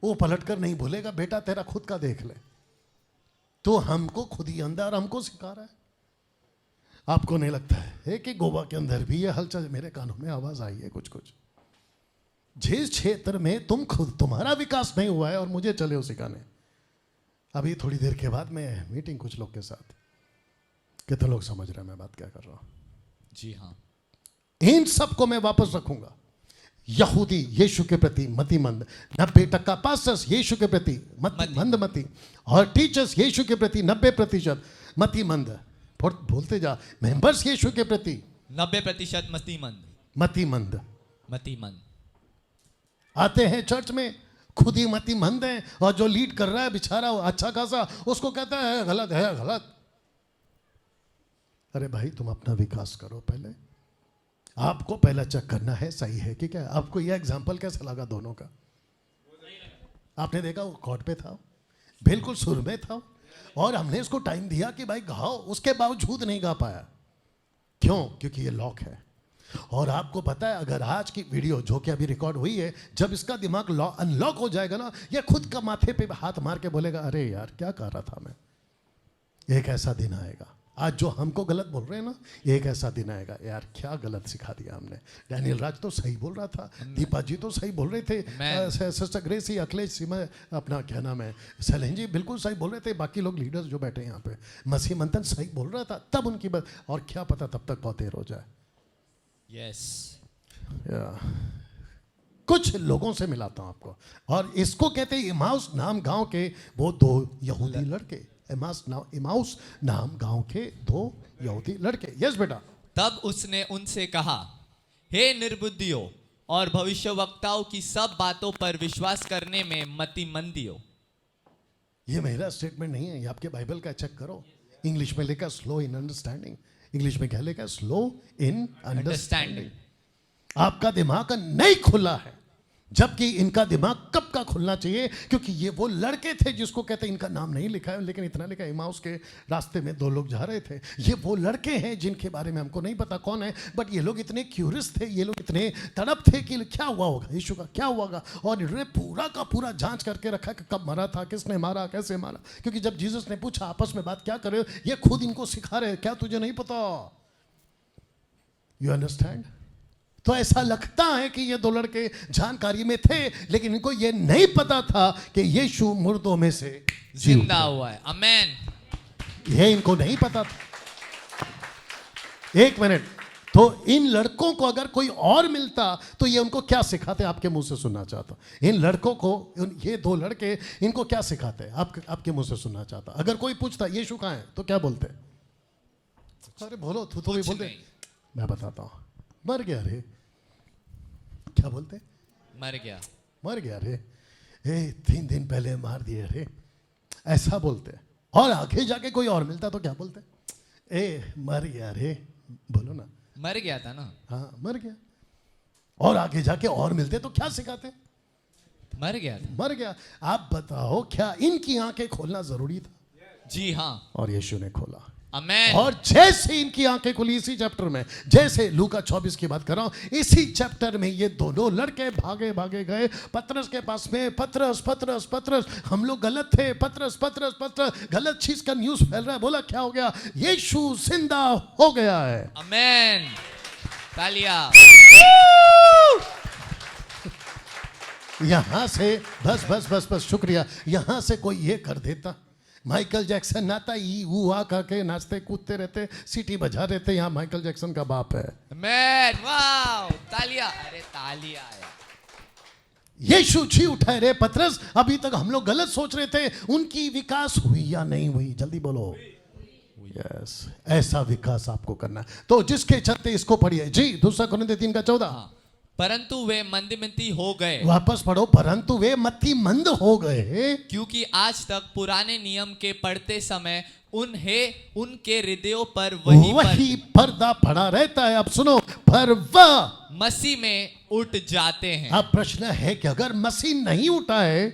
वो पलट कर नहीं बोलेगा बेटा तेरा खुद का देख ले। तो हमको खुद ही अंधा और हमको सिखा रहा है। आपको नहीं लगता है कि गोवा के अंदर भी ये हलचल? मेरे कानों में आवाज आई है कुछ कुछ। जिस क्षेत्र में तुम्हारा विकास नहीं हुआ है और मुझे चले हो सिखाने। अभी थोड़ी देर के बाद में मीटिंग कुछ लोग के साथ, कितने लोग समझ रहे हैं मैं बात क्या कर रहा हूं? जी हाँ। इन सबको मैं वापस रखूंगा। यहूदी यीशु के प्रति मतिमंद, 90% पास्टर्स यीशु के प्रति मंदमती, और टीचर्स यीशु के प्रति 90% मतिमंद। बोलते जा, मेंबर्स यीशु के प्रति 90% मतिमंद। मतिमंद। मतिमंद आते हैं चर्च में, खुद ही मतिमंद है, और जो लीड कर रहा है बेचारा अच्छा खासा, उसको कहता है गलत है, गलत। अरे भाई तुम अपना विकास करो पहले। आपको पहला चेक करना है सही है कि क्या। आपको यह एग्जाम्पल कैसा लगा दोनों का? आपने देखा वो कॉर्ट पे था, बिल्कुल सुर में था, और हमने इसको टाइम दिया कि भाई गाओ, उसके बावजूद नहीं गा पाया। क्यों? क्योंकि ये लॉक है। और आपको पता है अगर आज की वीडियो जो कि अभी रिकॉर्ड हुई है, जब इसका दिमाग अनलॉक हो जाएगा ना, ये खुद का माथे पे हाथ मार के बोलेगा अरे यार क्या कर रहा था मैं। एक ऐसा दिन आएगा, आज जो हमको गलत बोल रहे हैं ना, एक ऐसा दिन आएगा यार क्या गलत सिखा दिया हमने। डैनियल राज तो सही बोल रहा था, दीपा जी तो सही बोल रहे थे, सिस्टर ग्रेसी, अखिलेश सीमा, अपना क्या नाम है, सैलन जी बिल्कुल सही बोल रहे थे, बाकी लोग लीडर्स जो बैठे हैं यहाँ पे, मसीह मंथन सही बोल रहा था, तब उनकी बात, और क्या पता तब तक बहुत देर हो जाए। यस। कुछ लोगों से मिलाता हूं आपको, और इसको कहते हैं इमाउस नाम गांव के वो 2 यहूदी लड़के। इमाउस नाम गांव के 2 यहूदी लड़के। यस बेटा। तब उसने उनसे कहा, हे निर्बुद्धियों और भविष्यवक्ताओं की सब बातों पर विश्वास करने में मतिमंदियों। ये मेरा स्टेटमेंट नहीं है, ये आपके बाइबल का चेक करो। इंग्लिश में लिखा स्लो इन अंडरस्टैंडिंग, इंग्लिश में क्या लिखा? Slow in understanding. आपका दिमाग नहीं खुला है, जबकि इनका दिमाग कब का खुलना चाहिए, क्योंकि ये वो लड़के थे जिसको कहते हैं, इनका नाम नहीं लिखा है लेकिन इतना लिखा है, इमाउस के रास्ते में 2 लोग जा रहे थे। ये वो लड़के हैं जिनके बारे में हमको नहीं पता कौन है, बट ये लोग इतने क्यूरियस थे, ये लोग इतने तड़प थे कि क्या हुआ होगा, यीशु का क्या हुआ होगा, और इन्होंने पूरा का पूरा जांच करके रखा कि कब मरा था, किसने मारा, कैसे मारा। क्योंकि जब जीसस ने पूछा आपस में बात क्या कर रहे हो, ये खुद इनको सिखा रहे, क्या तुझे नहीं पता? You understand? तो ऐसा लगता है कि ये 2 लड़के जानकारी में थे, लेकिन इनको ये नहीं पता था कि यीशु मुर्दों में से जिंदा हुआ है। आमेन। ये इनको नहीं पता था। 1 मिनट, तो इन लड़कों को अगर कोई और मिलता तो ये उनको क्या सिखाते? आपके मुंह से सुनना चाहता। इन लड़कों को, ये 2 लड़के इनको क्या सिखाते? आपके मुंह से सुनना चाहता। अगर कोई पूछता यीशु कहाँ है तो क्या बोलते? अरे बोलो, तू भी बोलते। मैं बताता हूं, मर गया रे। क्या बोलते? मर गया। मर गया रे, 3 दिन पहले मार दिए रे, ऐसा बोलते। और आगे जाके कोई और मिलता तो क्या बोलते? मर गया रे, बोलो ना, मर गया था ना, हाँ मर गया। और आगे जाके और मिलते तो क्या सिखाते? मर गया था। मर गया। आप बताओ क्या इनकी आंखें खोलना जरूरी था? जी हाँ, और यीशु ने खोला। आमेन। और जैसे इनकी आंखें खुली इसी चैप्टर में, जैसे लूका 24 की बात कर रहा हूं, इसी चैप्टर में ये दोनों लड़के भागे भागे गए पतरस के पास में। पतरस पतरस पतरस, हम लोग गलत थे। पतरस पतरस पतरस, गलत चीज का न्यूज़ फैल रहा है। बोला क्या हो गया? यीशु जिंदा हो गया है। आमेन। तालिया। यहां से बस बस बस बस, शुक्रिया। यहां से कोई ये कर देता, माइकल जैक्सन नाता ई हुआ के नाचते कूदते रहते, सीटी बजा रहते, यहाँ माइकल जैक्सन का बाप है। आमेन। वाओ, तालिया। अरे तालिया यार। यीशु जी उठाए रे पतरस, अभी तक हम लोग गलत सोच रहे थे। उनकी विकास हुई या नहीं हुई? जल्दी बोलो। यस, ऐसा विकास आपको करना है। तो जिसके चलते इसको पढ़िए जी, 2 कुरिन्थियों 3:14। हाँ। परंतु वे मंदमती हो गए, वापस पढ़ो। परंतु वे मतिमंद हो गए, क्योंकि आज तक पुराने नियम के पढ़ते समय उनके हृदयों पर वही पर्दा पड़ा रहता है। अब सुनो, पर वह मसीह में उठ जाते हैं। अब प्रश्न है कि अगर मसीह नहीं उठा है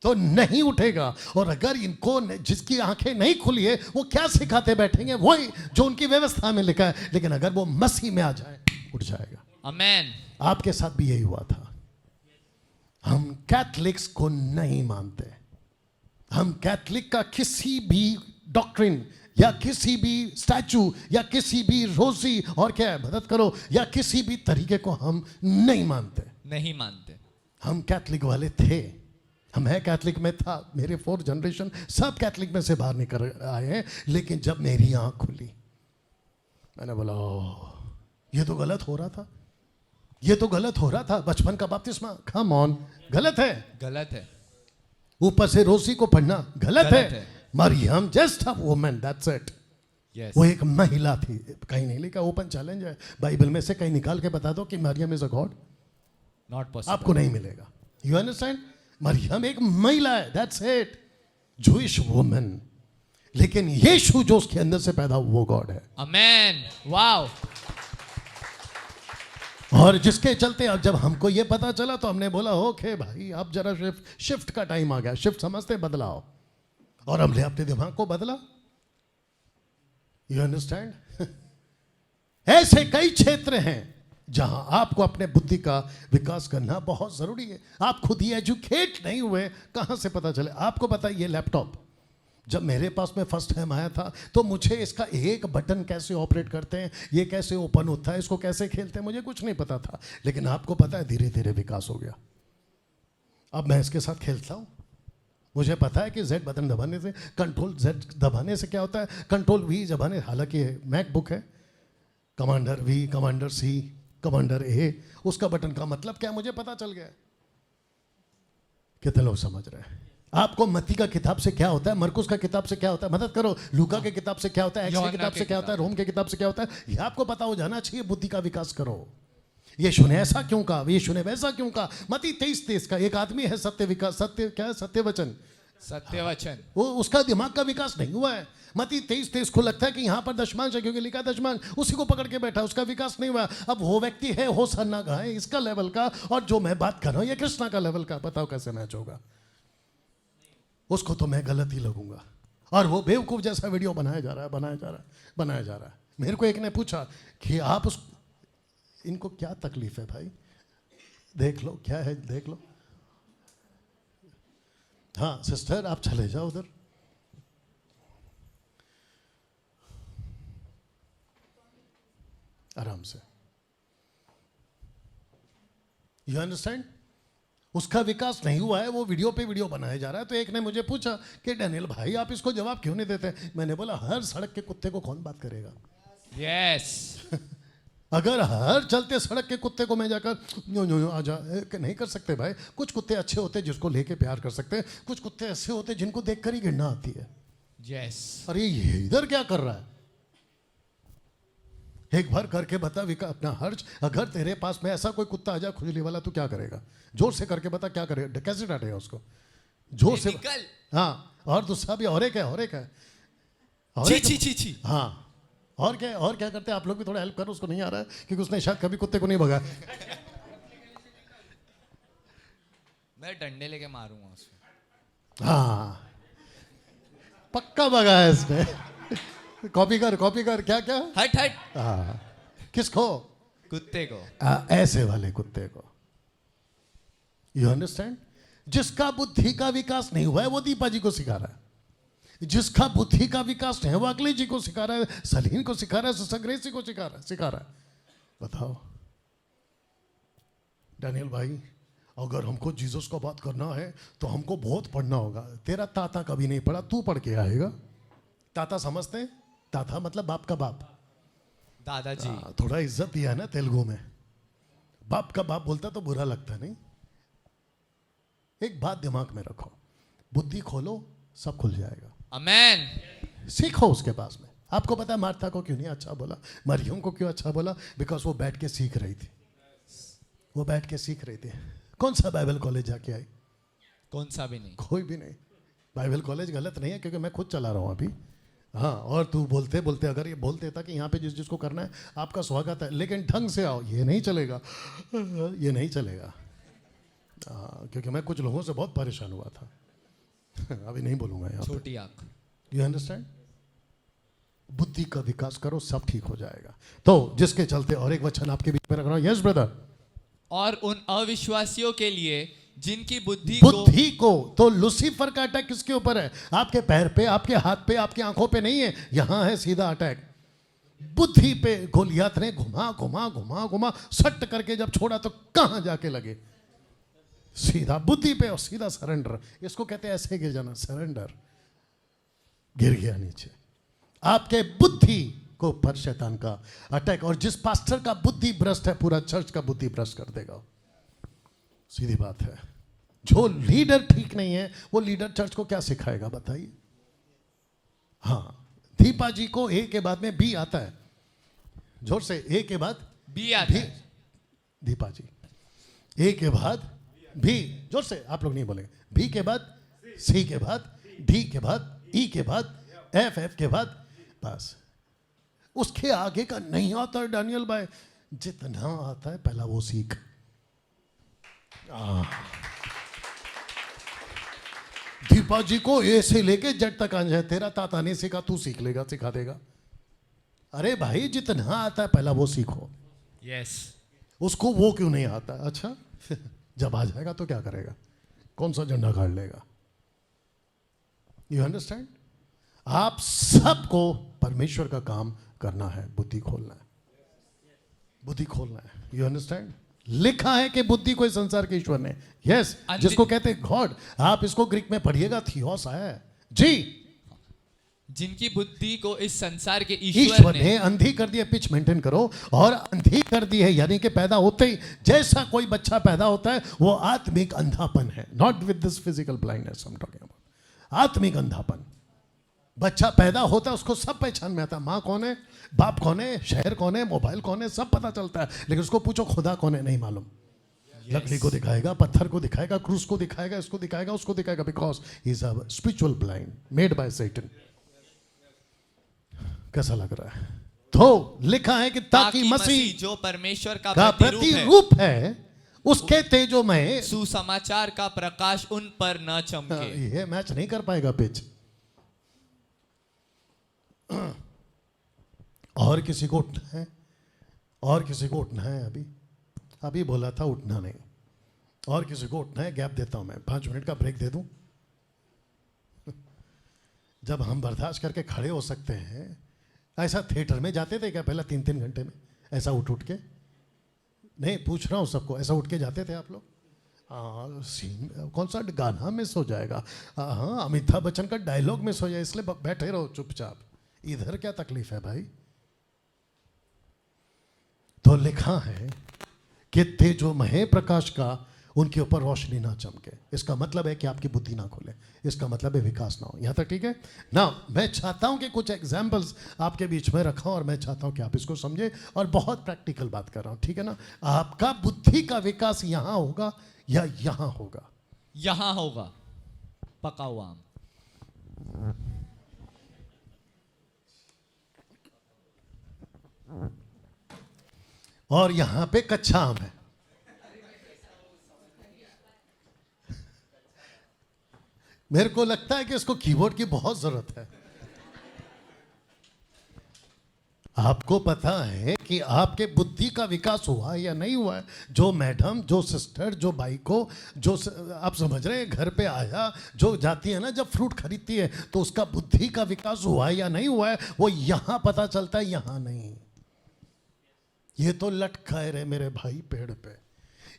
तो नहीं उठेगा। और अगर इनको जिसकी आंखें नहीं खुली है वो क्या सिखाते बैठेंगे? वही जो उनकी व्यवस्था में लिखा है। लेकिन अगर वो मसीह में आ जाए, उठ जाएगा। आमेन। आपके साथ भी यही हुआ था। हम कैथलिक्स को नहीं मानते। हम कैथलिक का किसी भी डॉक्ट्रिन या किसी भी स्टैचू या किसी भी रोजी और क्या है, मदद करो, या किसी भी तरीके को हम नहीं मानते। नहीं मानते। हम कैथलिक वाले थे। हम है कैथलिक में था। मेरे 4 जनरेशन सब कैथलिक में से बाहर निकल आए हैं। लेकिन जब मेरी आंख खुली, मैंने बोला ओह, ये तो गलत हो रहा था। ये तो गलत हो रहा था। बचपन का बपतिस्मा, कम ऑन, गलत है। गलत है। ऊपर से रोसी को पढ़ना गलत गलत है। है। मरियम just a woman, that's it. Yes. वो एक महिला थी। कहीं नहीं लिखा, ओपन चैलेंज है, बाइबल में से कहीं निकाल के बता दो कि मरियम is a god. Not possible. आपको नहीं मिलेगा। You understand? मरियम एक महिला है, दैट्स इट, जूइश वुमन। लेकिन यीशु जो उसके अंदर से पैदा हुआ वो गॉड है। आमेन। वाओ। और जिसके चलते अब जब हमको ये पता चला तो हमने बोला ओके भाई, अब जरा शिफ्ट का टाइम आ गया। शिफ्ट समझते बदलाव। और हमने अपने दिमाग को बदला। You understand? ऐसे कई क्षेत्र हैं जहां आपको अपने बुद्धि का विकास करना बहुत जरूरी है। आप खुद ही एजुकेट नहीं हुए, कहां से पता चले? आपको पता है, ये लैपटॉप जब मेरे पास में फर्स्ट टाइम आया था तो मुझे इसका एक बटन कैसे ऑपरेट करते हैं, ये कैसे ओपन होता है, इसको कैसे खेलते हैं, मुझे कुछ नहीं पता था। लेकिन आपको पता है, धीरे धीरे विकास हो गया। अब मैं इसके साथ खेलता हूँ। मुझे पता है कि Z बटन दबाने से, कंट्रोल Z दबाने से क्या होता है, कंट्रोल V दबाने, हालांकि मैकबुक है, commander V, commander C, commander A, उसका बटन का मतलब क्या मुझे पता चल गया। कितने लोग समझ रहे हैं? आपको मत्ती का किताब से क्या होता है, मरकुस का किताब से क्या होता है, मदद करो, लूका के किताब से क्या होता है, एक्स की किताब से क्या होता है, रोम के किताब से क्या होता है, ये आपको पता हो जाना चाहिए। बुद्धि का विकास करो। यीशु ने ऐसा क्यों कहा, यीशु ने वैसा क्यों कहा। मत्ती 23:23 का एक आदमी है, सत्य विकास, सत्य क्या है, सत्य वचन, सत्य वचन। वो उसका दिमाग का विकास नहीं हुआ है। मत्ती 23:23 को लगता है कि यहाँ पर दशमांश है क्योंकि लिखा दशमांश, उसी को पकड़ के बैठा, उसका विकास नहीं हुआ। अब वो व्यक्ति है होसन्ना का है, इसका लेवल का, और जो मैं बात कर रहा हूँ ये कृष्णा का लेवल का। बताओ कैसे मैच होगा? उसको तो मैं गलत ही लगूंगा। और वो बेवकूफ जैसा वीडियो बनाया जा रहा है, बनाया जा रहा है, बनाया जा रहा है। मेरे को एक ने पूछा कि आप उस, इनको क्या तकलीफ है भाई, देख लो क्या है, देख लो। हाँ सिस्टर आप चले जाओ उधर। आराम से। You understand? उसका विकास नहीं हुआ है, वो वीडियो पे वीडियो बनाया जा रहा है। तो एक ने मुझे पूछा कि डैनियल भाई आप इसको जवाब क्यों नहीं देते? मैंने बोला हर सड़क के कुत्ते को कौन बात करेगा? यस। अगर हर चलते सड़क के कुत्ते को मैं जाकर नो नो नो आजा नहीं कर सकते भाई। कुछ कुत्ते अच्छे होते हैं जिसको लेके प्यार कर सकते हैं, कुछ कुत्ते ऐसे होते हैं जिनको देखकर ही घृणा आती है। यस। अरे ये इधर क्या कर रहा है? एक बार करके बता अपना हर्ज। अगर तेरे पास में ऐसा कोई कुत्ता आ जाए खुजली वाला, तू क्या करेगा? जोर से करके बता क्या करेगा, कैसे डांटेगा उसको? जोर से। हाँ, और दूसरा भी और एक है, और एक है, ची ची ची ची। हाँ, और क्या करते हैं आप लोग भी थोड़ा हेल्प करो, उसको नहीं आ रहा है क्योंकि उसने शायद कभी कुत्ते को नहीं भगा। मैं डंडे लेके मारूंगा उसको। हाँ पक्का भगा है इसने। कॉपी कर क्या क्या। हट हट। हाँ किसको? कुत्ते को। ऐसे वाले कुत्ते को। You understand? जिसका बुद्धि का विकास नहीं हुआ है वो दीपा जी को सिखा रहा है, जिसका बुद्धि का विकास नहीं है वो अगले जी को सिखा रहा है, सलीन को सिखा रहा है, संग्रेसी को सिखा रहा है। बताओ डैनियल भाई, अगर हमको जीसस का बात करना है तो हमको बहुत पढ़ना होगा। तेरा ताता कभी नहीं पढ़ा, तू पढ़ के आएगा। ताता समझते हैं? ताता मतलब बाप का बाप। दादाजी। थोड़ा इज्जत दिया है ना तेलुगु में, बाप का बाप बोलता तो बुरा लगता नहीं। एक बात दिमाग में रखो, बुद्धि खोलो सब खुल जाएगा। आमेन। सीखो उसके पास में। आपको पता है मार्था को क्यों नहीं अच्छा बोला, मरियम को क्यों अच्छा बोला? बिकॉज वो बैठ के सीख रही थी, वो बैठ के सीख रही थी। कौन सा बाइबल कॉलेज जाके आई? कौन सा भी नहीं। कोई भी नहीं। बाइबल कॉलेज गलत नहीं है क्योंकि मैं खुद चला रहा हूँ अभी। हाँ, और तू बोलते बोलते अगर ये बोल देता कि यहाँ पे जिसको करना है आपका स्वागत है, लेकिन ढंग से आओ, ये नहीं चलेगा, ये नहीं चलेगा। क्योंकि मैं कुछ लोगों से बहुत परेशान हुआ था। अभी नहीं बोलूँगा यहाँ पे। छोटी आंख। You understand? बुद्धि का विकास करो सब ठीक हो जाएगा। तो जिसके चलते, और एक वचन आपके बीच में रख रहा हूँ। Yes brother. और उन अविश्वासियों के लिए जिनकी बुद्धि को तो लूसीफर का अटैक किसके ऊपर है? आपके पैर पे, आपके हाथ पे, आपकी आंखों पे नहीं है, यहां है सीधा अटैक बुद्धि पे। गोलियत ने घुमा घुमा घुमा घुमा सट करके जब छोड़ा तो कहां जाके लगे? सीधा बुद्धि पे, और सीधा सरेंडर। इसको कहते हैं ऐसे गिर जाना, सरेंडर। गिर गया नीचे। आपके बुद्धि को ऊपर शैतान का अटैक। और जिस पास्टर का बुद्धि भ्रष्ट है, पूरा चर्च का बुद्धि भ्रष्ट कर देगा। सीधी बात है। जो लीडर ठीक नहीं है वो लीडर चर्च को क्या सिखाएगा बताइए? हाँ, दीपा जी को ए के बाद में बी आता है। जोर से, ए के बाद बी आता है। दीपा जी ए के बाद भी, जोर से, आप लोग नहीं बोलेंगे। बी के बाद सी के बाद डी के बाद ई के बाद एफ के बाद, बस उसके आगे का नहीं आता है डैनियल भाई। जितना आता है पहला वो सीख। दीपा जी को ए से लेके जेड तक आ जाए, तेरा ताता नहीं सीखा, तू सीख लेगा, सिखा देगा। अरे भाई जितना आता है पहला वो सीखो। यस। उसको वो क्यों नहीं आता? अच्छा जब आ जाएगा तो क्या करेगा? कौन सा झंडा गाड़ लेगा? You understand? आप सबको परमेश्वर का काम करना है, बुद्धि खोलना है, बुद्धि खोलना है। You understand? लिखा है कि बुद्धि को इस संसार के ईश्वर ने, यस, जिसको कहते हैं गॉड। आप इसको ग्रीक में पढ़िएगा, थियोस है जी। जिनकी बुद्धि को इस संसार के ईश्वर ने अंधी कर दी है। पिच मेंटेन करो। और अंधी कर दी है यानी कि पैदा होते ही जैसा कोई बच्चा पैदा होता है वो आत्मिक अंधापन है। Not with this physical blindness I am talking about. आत्मिक अंधापन। बच्चा पैदा होता है उसको सब पहचान में आता है, माँ कौन है, बाप कौन है, शहर कौन है, मोबाइल कौन है, सब पता चलता है। लेकिन उसको पूछो खुदा कौन है, नहीं मालूम। लकड़ी को दिखाएगा, पत्थर को दिखाएगा, क्रूस को दिखाएगा, इसको दिखाएगा, उसको दिखाएगा, because he is a spiritual blind made by Satan. कैसा लग रहा है? तो लिखा है कि ताकि मसीह जो परमेश्वर का प्रतिरूप है उसके तेजोमय सुसमाचार का प्रकाश उन पर न चमके। ये मैच नहीं कर पाएगा पिच। और किसी को उठना है, और किसी को उठना है। अभी बोला था उठना नहीं। और किसी को उठना है, गैप देता हूं मैं, 5 मिनट का ब्रेक दे दूं। जब हम बर्दाश्त करके खड़े हो सकते हैं। ऐसा थिएटर में जाते थे क्या पहला 3-3 घंटे में ऐसा उठ के? नहीं, पूछ रहा हूं सबको, ऐसा उठ के जाते थे आप लोग? कौन सा गाना मिस हो जाएगा? हाँ, अमिताभ बच्चन का डायलॉग मिस हो जाए, इसलिए बैठे रहो चुपचाप। इधर क्या तकलीफ है भाई? तो लिखा है कि तेजोमय प्रकाश का उनके ऊपर रोशनी ना चमके। इसका मतलब है कि आपकी बुद्धि ना खोले, इसका मतलब है विकास ना हो। यहां तक ठीक है ना? मैं चाहता हूं कि कुछ एग्जाम्पल्स आपके बीच में रखा और मैं चाहता हूं कि आप इसको समझे, और बहुत प्रैक्टिकल बात कर रहा हूं, ठीक है ना? आपका बुद्धि का विकास यहां होगा या यहां होगा? यहां होगा। पका हुआ आम। और यहां पे कच्चा आम है। मेरे को लगता है कि इसको कीबोर्ड की बहुत जरूरत है। आपको पता है कि आपके बुद्धि का विकास हुआ है या नहीं हुआ है? जो मैडम, जो सिस्टर, जो भाई को, आप समझ रहे हैं, घर पे आया, जो जाती है ना जब फ्रूट खरीदती है, तो उसका बुद्धि का विकास हुआ है या नहीं हुआ है, वो यहां पता चलता है, यहां नहीं। ये तो लटकाए रहे मेरे भाई पेड़ पे।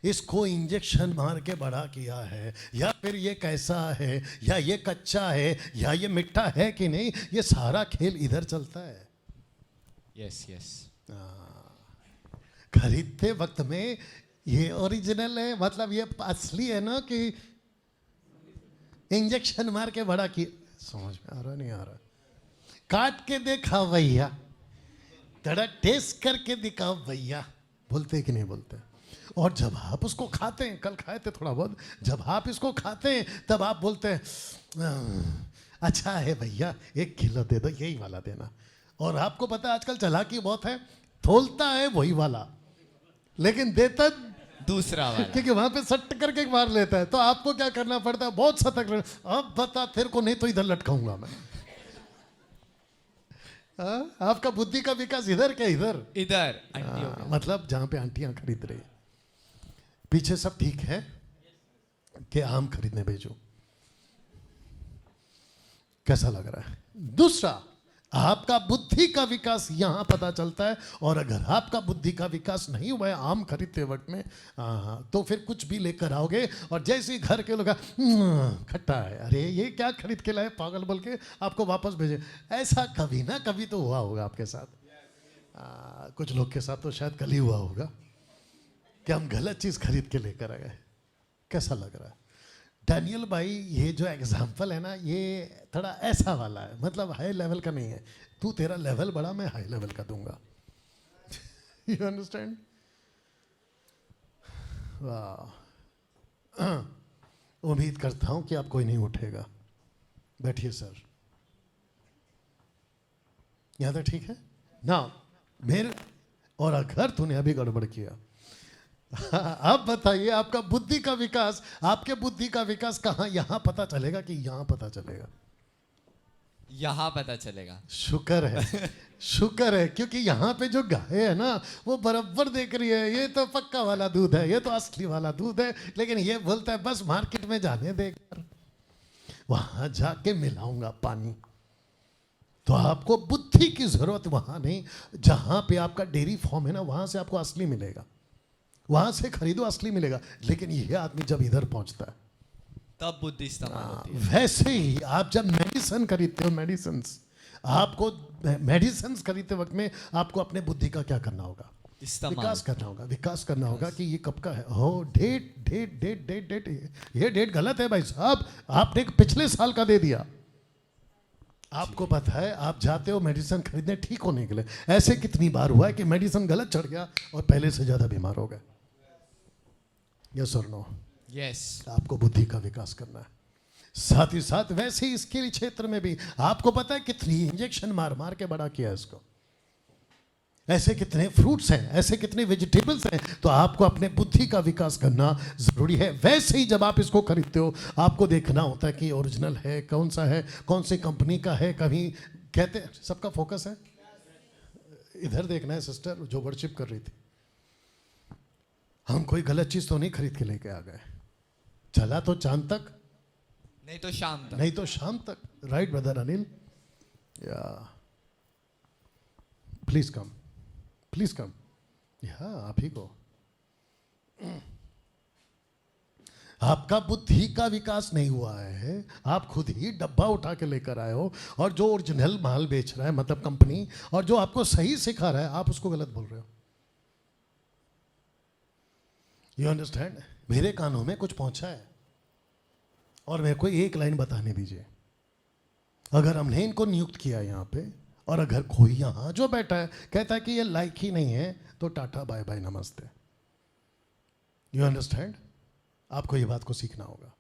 इसको इंजेक्शन मार के बड़ा किया है, या फिर ये कैसा है, या ये कच्चा है, या ये मिट्टा है कि नहीं, ये सारा खेल इधर चलता है। Yes yes. खरीदते वक्त में ये ओरिजिनल है, मतलब ये असली है ना, कि इंजेक्शन मार के बड़ा की। समझ में आ रहा नहीं आ रहा? काट के देखा भैया, थोड़ा टेस्ट करके दिखाओ भैया, बोलते कि नहीं बोलते? और जब आप उसको खाते हैं, कल खाए थे थोड़ा बहुत, जब आप इसको खाते हैं तब आप बोलते हैं अच्छा है भैया, 1 किलो दे दो, यही वाला देना। और आपको पता है आजकल चालाकी बहुत है, तोलता है वही वाला लेकिन देता दूसरा वाला, क्योंकि वहां पे सट करके मार लेता है। तो आपको क्या करना पड़ता है? बहुत सतर्क रहना। अब बता तेरे को, नहीं तो इधर लटकाऊंगा मैं। आपका बुद्धि का विकास इधर क्या? इधर इधर मतलब जहां पे आंटियां खरीद रही। पीछे सब ठीक है कि आम खरीदने भेजो? कैसा लग रहा है? दूसरा, आपका बुद्धि का विकास यहां पता चलता है। और अगर आपका बुद्धि का विकास नहीं हुआ है आम खरीदते वक्त में, तो फिर कुछ भी लेकर आओगे और जैसे ही घर के लोग खट्टा है, अरे ये क्या खरीद के लाए पागल, बोल के आपको वापस भेजे। ऐसा कभी ना कभी तो हुआ होगा आपके साथ। कुछ लोग के साथ तो शायद कल ही हुआ होगा कि हम गलत चीज खरीद के लेकर आ गए। कैसा लग रहा है? डैनियल भाई, ये जो एग्जाम्पल है ना, ये थोड़ा ऐसा वाला है, मतलब हाई लेवल का नहीं है। तू तेरा लेवल बड़ा, मैं हाई लेवल का दूंगा। You understand? वाह, उम्मीद करता हूं कि आप कोई नहीं उठेगा। बैठिए सर, यहां तक ठीक है ना? मेरे और अगर तूने अभी गड़बड़ किया अब बताइए, आपका बुद्धि का विकास, आपके बुद्धि का विकास कहां? यहां पता चलेगा कि यहां पता चलेगा? यहाँ पता चलेगा। शुक्र है, शुक्र है, क्योंकि यहाँ पे जो गाय है ना, वो बराबर देख रही है, ये तो पक्का वाला दूध है, ये तो असली वाला दूध है। लेकिन ये बोलता है बस मार्केट में जाने दे, वहां जाके मिलाऊंगा पानी। तो आपको बुद्धि की जरूरत वहां नहीं, जहां पे आपका डेयरी फार्म है ना, वहां से आपको असली मिलेगा, वहां से खरीदो, असली मिलेगा। लेकिन यह आदमी जब इधर पहुंचता है तब बुद्धि इस्तेमाल होती है। वैसे ही आप जब मेडिसिन खरीदते हो, आपको मेडिसिन खरीदते वक्त में आपको अपने बुद्धि का क्या करना होगा? विकास करना होगा। विकास करना होगा कि ये कब का है। हो, date date date date date, ये डेट गलत है भाई साहब, आपने पिछले साल का दे दिया। आपको पता है, आप जाते हो मेडिसिन खरीदने ठीक होने के लिए, ऐसे कितनी बार हुआ है कि मेडिसिन गलत चढ़ गया और पहले से ज्यादा बीमार हो गए? यस और नो? यस। आपको बुद्धि का विकास करना है। साथ ही साथ वैसे ही इसके क्षेत्र में भी आपको पता है कितनी इंजेक्शन मार मार के बड़ा किया इसको। ऐसे कितने फ्रूट्स हैं, ऐसे कितने वेजिटेबल्स हैं। तो आपको अपने बुद्धि का विकास करना जरूरी है। वैसे ही जब आप इसको खरीदते हो, आपको देखना होता है कि ओरिजिनल है, कौन सा है, कौन सी कंपनी का है। कभी कहते हैं, सबका फोकस है इधर देखना है। सिस्टर जो वर्शिप कर रही थी, हम कोई गलत चीज तो नहीं खरीद के लेके आ गए। चला तो चांद तक, नहीं तो शाम तक। नहीं तो शाम तक। Right brother Anil? या प्लीज कम, प्लीज कम। या आप ही को, आपका बुद्धि का विकास नहीं हुआ है। आप खुद ही डब्बा उठा के लेकर आए हो, और जो ओरिजिनल माल बेच रहा है, मतलब कंपनी, और जो आपको सही सिखा रहा है, आप उसको गलत बोल रहे हो। You understand? मेरे कानों में कुछ पहुंचा है और मेरे को एक लाइन बताने दीजिए। अगर हमने इनको नियुक्त किया यहाँ पे, और अगर कोई यहाँ जो बैठा है कहता है कि ये लायक ही नहीं है, तो टाटा बाय बाय नमस्ते। You understand? आपको ये बात को सीखना होगा।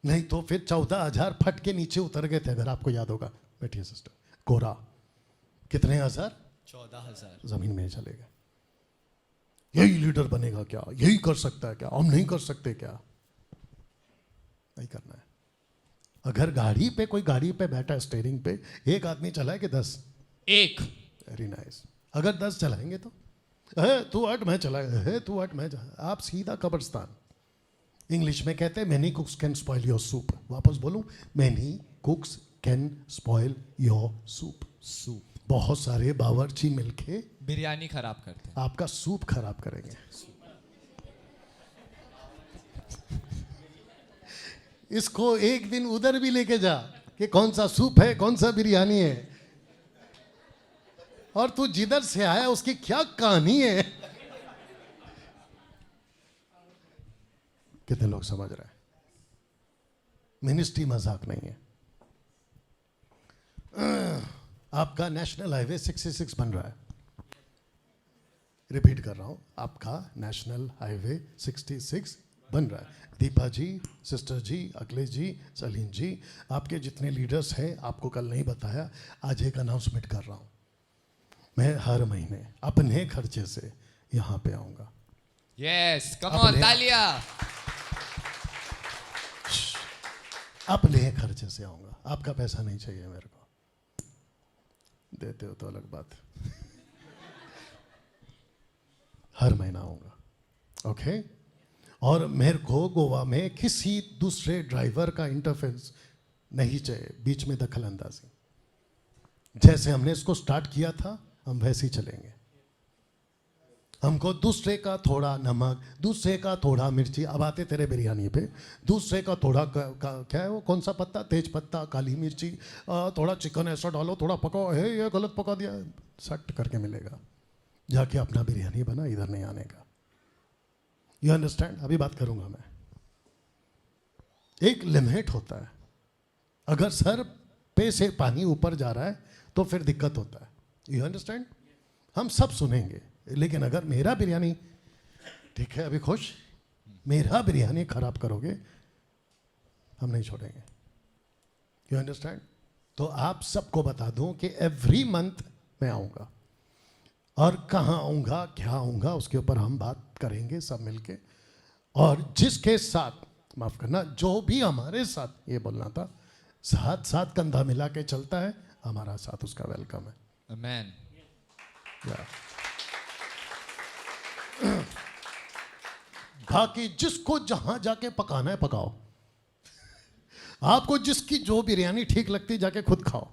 नहीं तो फिर 14,000 फट के नीचे उतर गए थे, अगर आपको याद होगा। बैठिए सिस्टर। कोरा कितने हजार? 14,000। जमीन में चले गए। यही लीडर बनेगा क्या, यही कर सकता है क्या, हम नहीं कर सकते क्या? नहीं करना है। अगर गाड़ी पे कोई गाड़ी पे बैठा है स्टेयरिंग पे, एक आदमी चलाए कि 10? एक। Very nice. अगर 10 चलाएंगे तो तू हट मैं चलाए, तू हट मैं आप सीधा कब्रिस्तान। इंग्लिश में कहते हैं many कुक्स can spoil your soup. वापस बोलूं, many कुक्स can spoil your soup. बहुत सारे बावर्ची मिलके बिरयानी खराब करते हैं। आपका सूप खराब करेंगे। इसको एक दिन उधर भी लेके जा कि कौन सा सूप है, कौन सा बिरयानी है, और तू जिधर से आया उसकी क्या कहानी है। कितने लोग समझ रहे हैं? मिनिस्ट्री मजाक नहीं है। आपका नेशनल हाईवे 66 बन रहा है। रिपीट कर रहा हूं, आपका नेशनल हाईवे 66 बन रहा है। दीपा जी, सिस्टर जी, अखिलेश जी, सलीम जी, आपके जितने लीडर्स हैं, आपको कल नहीं बताया, आज एक अनाउंसमेंट कर रहा हूं। मैं हर महीने अपने खर्चे से यहां पे आऊंगा। यस, कम अपने- ऑन, तालियां। अपने खर्चे से आऊंगा। आपका पैसा नहीं चाहिए मेरे को। देते हो तो अलग बात है। हर महीना आऊंगा। ओके? और मेरे को गोवा में किसी दूसरे ड्राइवर का इंटरफेरेंस नहीं चाहिए, बीच में दखल अंदाजी। जैसे हमने इसको स्टार्ट किया था, हम वैसे ही चलेंगे। हमको दूसरे का थोड़ा नमक, दूसरे का थोड़ा मिर्ची, अब आते तेरे बिरयानी पे, दूसरे का थोड़ा क्या है वो, कौन सा पत्ता, तेज पत्ता, काली मिर्ची, थोड़ा चिकन ऐसा डालो, थोड़ा पकाओ, है ये गलत पका दिया, सट करके मिलेगा। जाके अपना बिरयानी बना, इधर नहीं आने का। You understand? अभी बात करूंगा मैं। एक लिमिट होता है। अगर सर पे से पानी ऊपर जा रहा है तो फिर दिक्कत होता है। You understand? हम सब सुनेंगे, लेकिन अगर मेरा बिरयानी, ठीक है अभी खुश, मेरा बिरयानी खराब करोगे, हम नहीं छोड़ेंगे। You understand? तो आप सबको बता दूं कि एवरी मंथ मैं आऊंगा, और कहाँ आऊंगा, क्या आऊंगा, उसके ऊपर हम बात करेंगे सब मिलके। और जिसके साथ, माफ करना, जो भी हमारे साथ, ये बोलना था, साथ साथ कंधा मिला के चलता है, हमारा साथ उसका वेलकम है। आमेन। बाकी जिसको जहां जाके पकाना है पकाओ। आपको जिसकी जो बिरयानी ठीक लगती जाके खुद खाओ,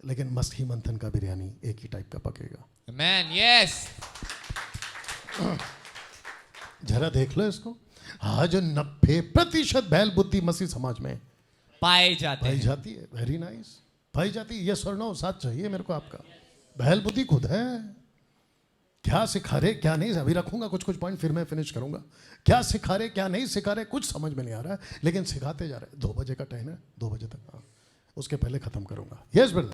लेकिन मस्ती मंथन का बिरयानी एक ही टाइप का पकेगा। आमेन, यस। जरा देख लो इसको। आज 90% बैल बुद्धि मसीह समाज में पाए जाते पाई हैं। जाती है। वेरी नाइस, पाई जाती है। यस और नो, साथ चाहिए मेरे को आपका। बैल बुद्धि खुद है। क्या सिखा रहे क्या नहीं, अभी रखूंगा कुछ कुछ पॉइंट, फिर मैं फिनिश करूंगा। क्या सिखा रहे क्या नहीं सिखा रहे कुछ समझ में नहीं आ रहा है, लेकिन सिखाते जा रहे। 2 बजे का टाइम है, 2 बजे तक, हाँ, उसके पहले खत्म करूंगा। Yes brother.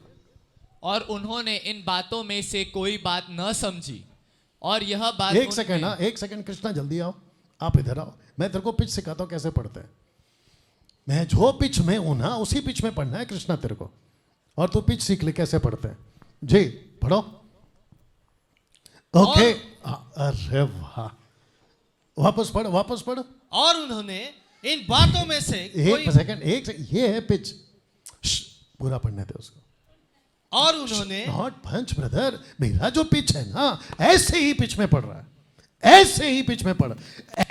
और उन्होंने इन बातों में से कोई बात न समझी, और यह बात एक सेकंड, हाँ एक सेकंड, कृष्णा जल्दी आओ, आप इधर आओ। मैं तेरे को पिच सिखाता हूँ कैसे पढ़ते हैं। मैं जो पिच में हूं ना, उसी पिच में पढ़ना है कृष्णा तेरे को, और तू पिच सीख ले कैसे पढ़ते हैं। जी पढ़ो। ओके, अरे वाह, वापस पढ़, वापस पढ़। और उन्होंने इन बातों में से एक सेकंड, ये है पिच। पूरा पढ़ने दे उसको। और उन्होंने नॉट पंच ब्रदर, मेरा जो पिच है ना, ऐसे ही पिच में पढ़ रहा है, ऐसे ही पिच में पढ़,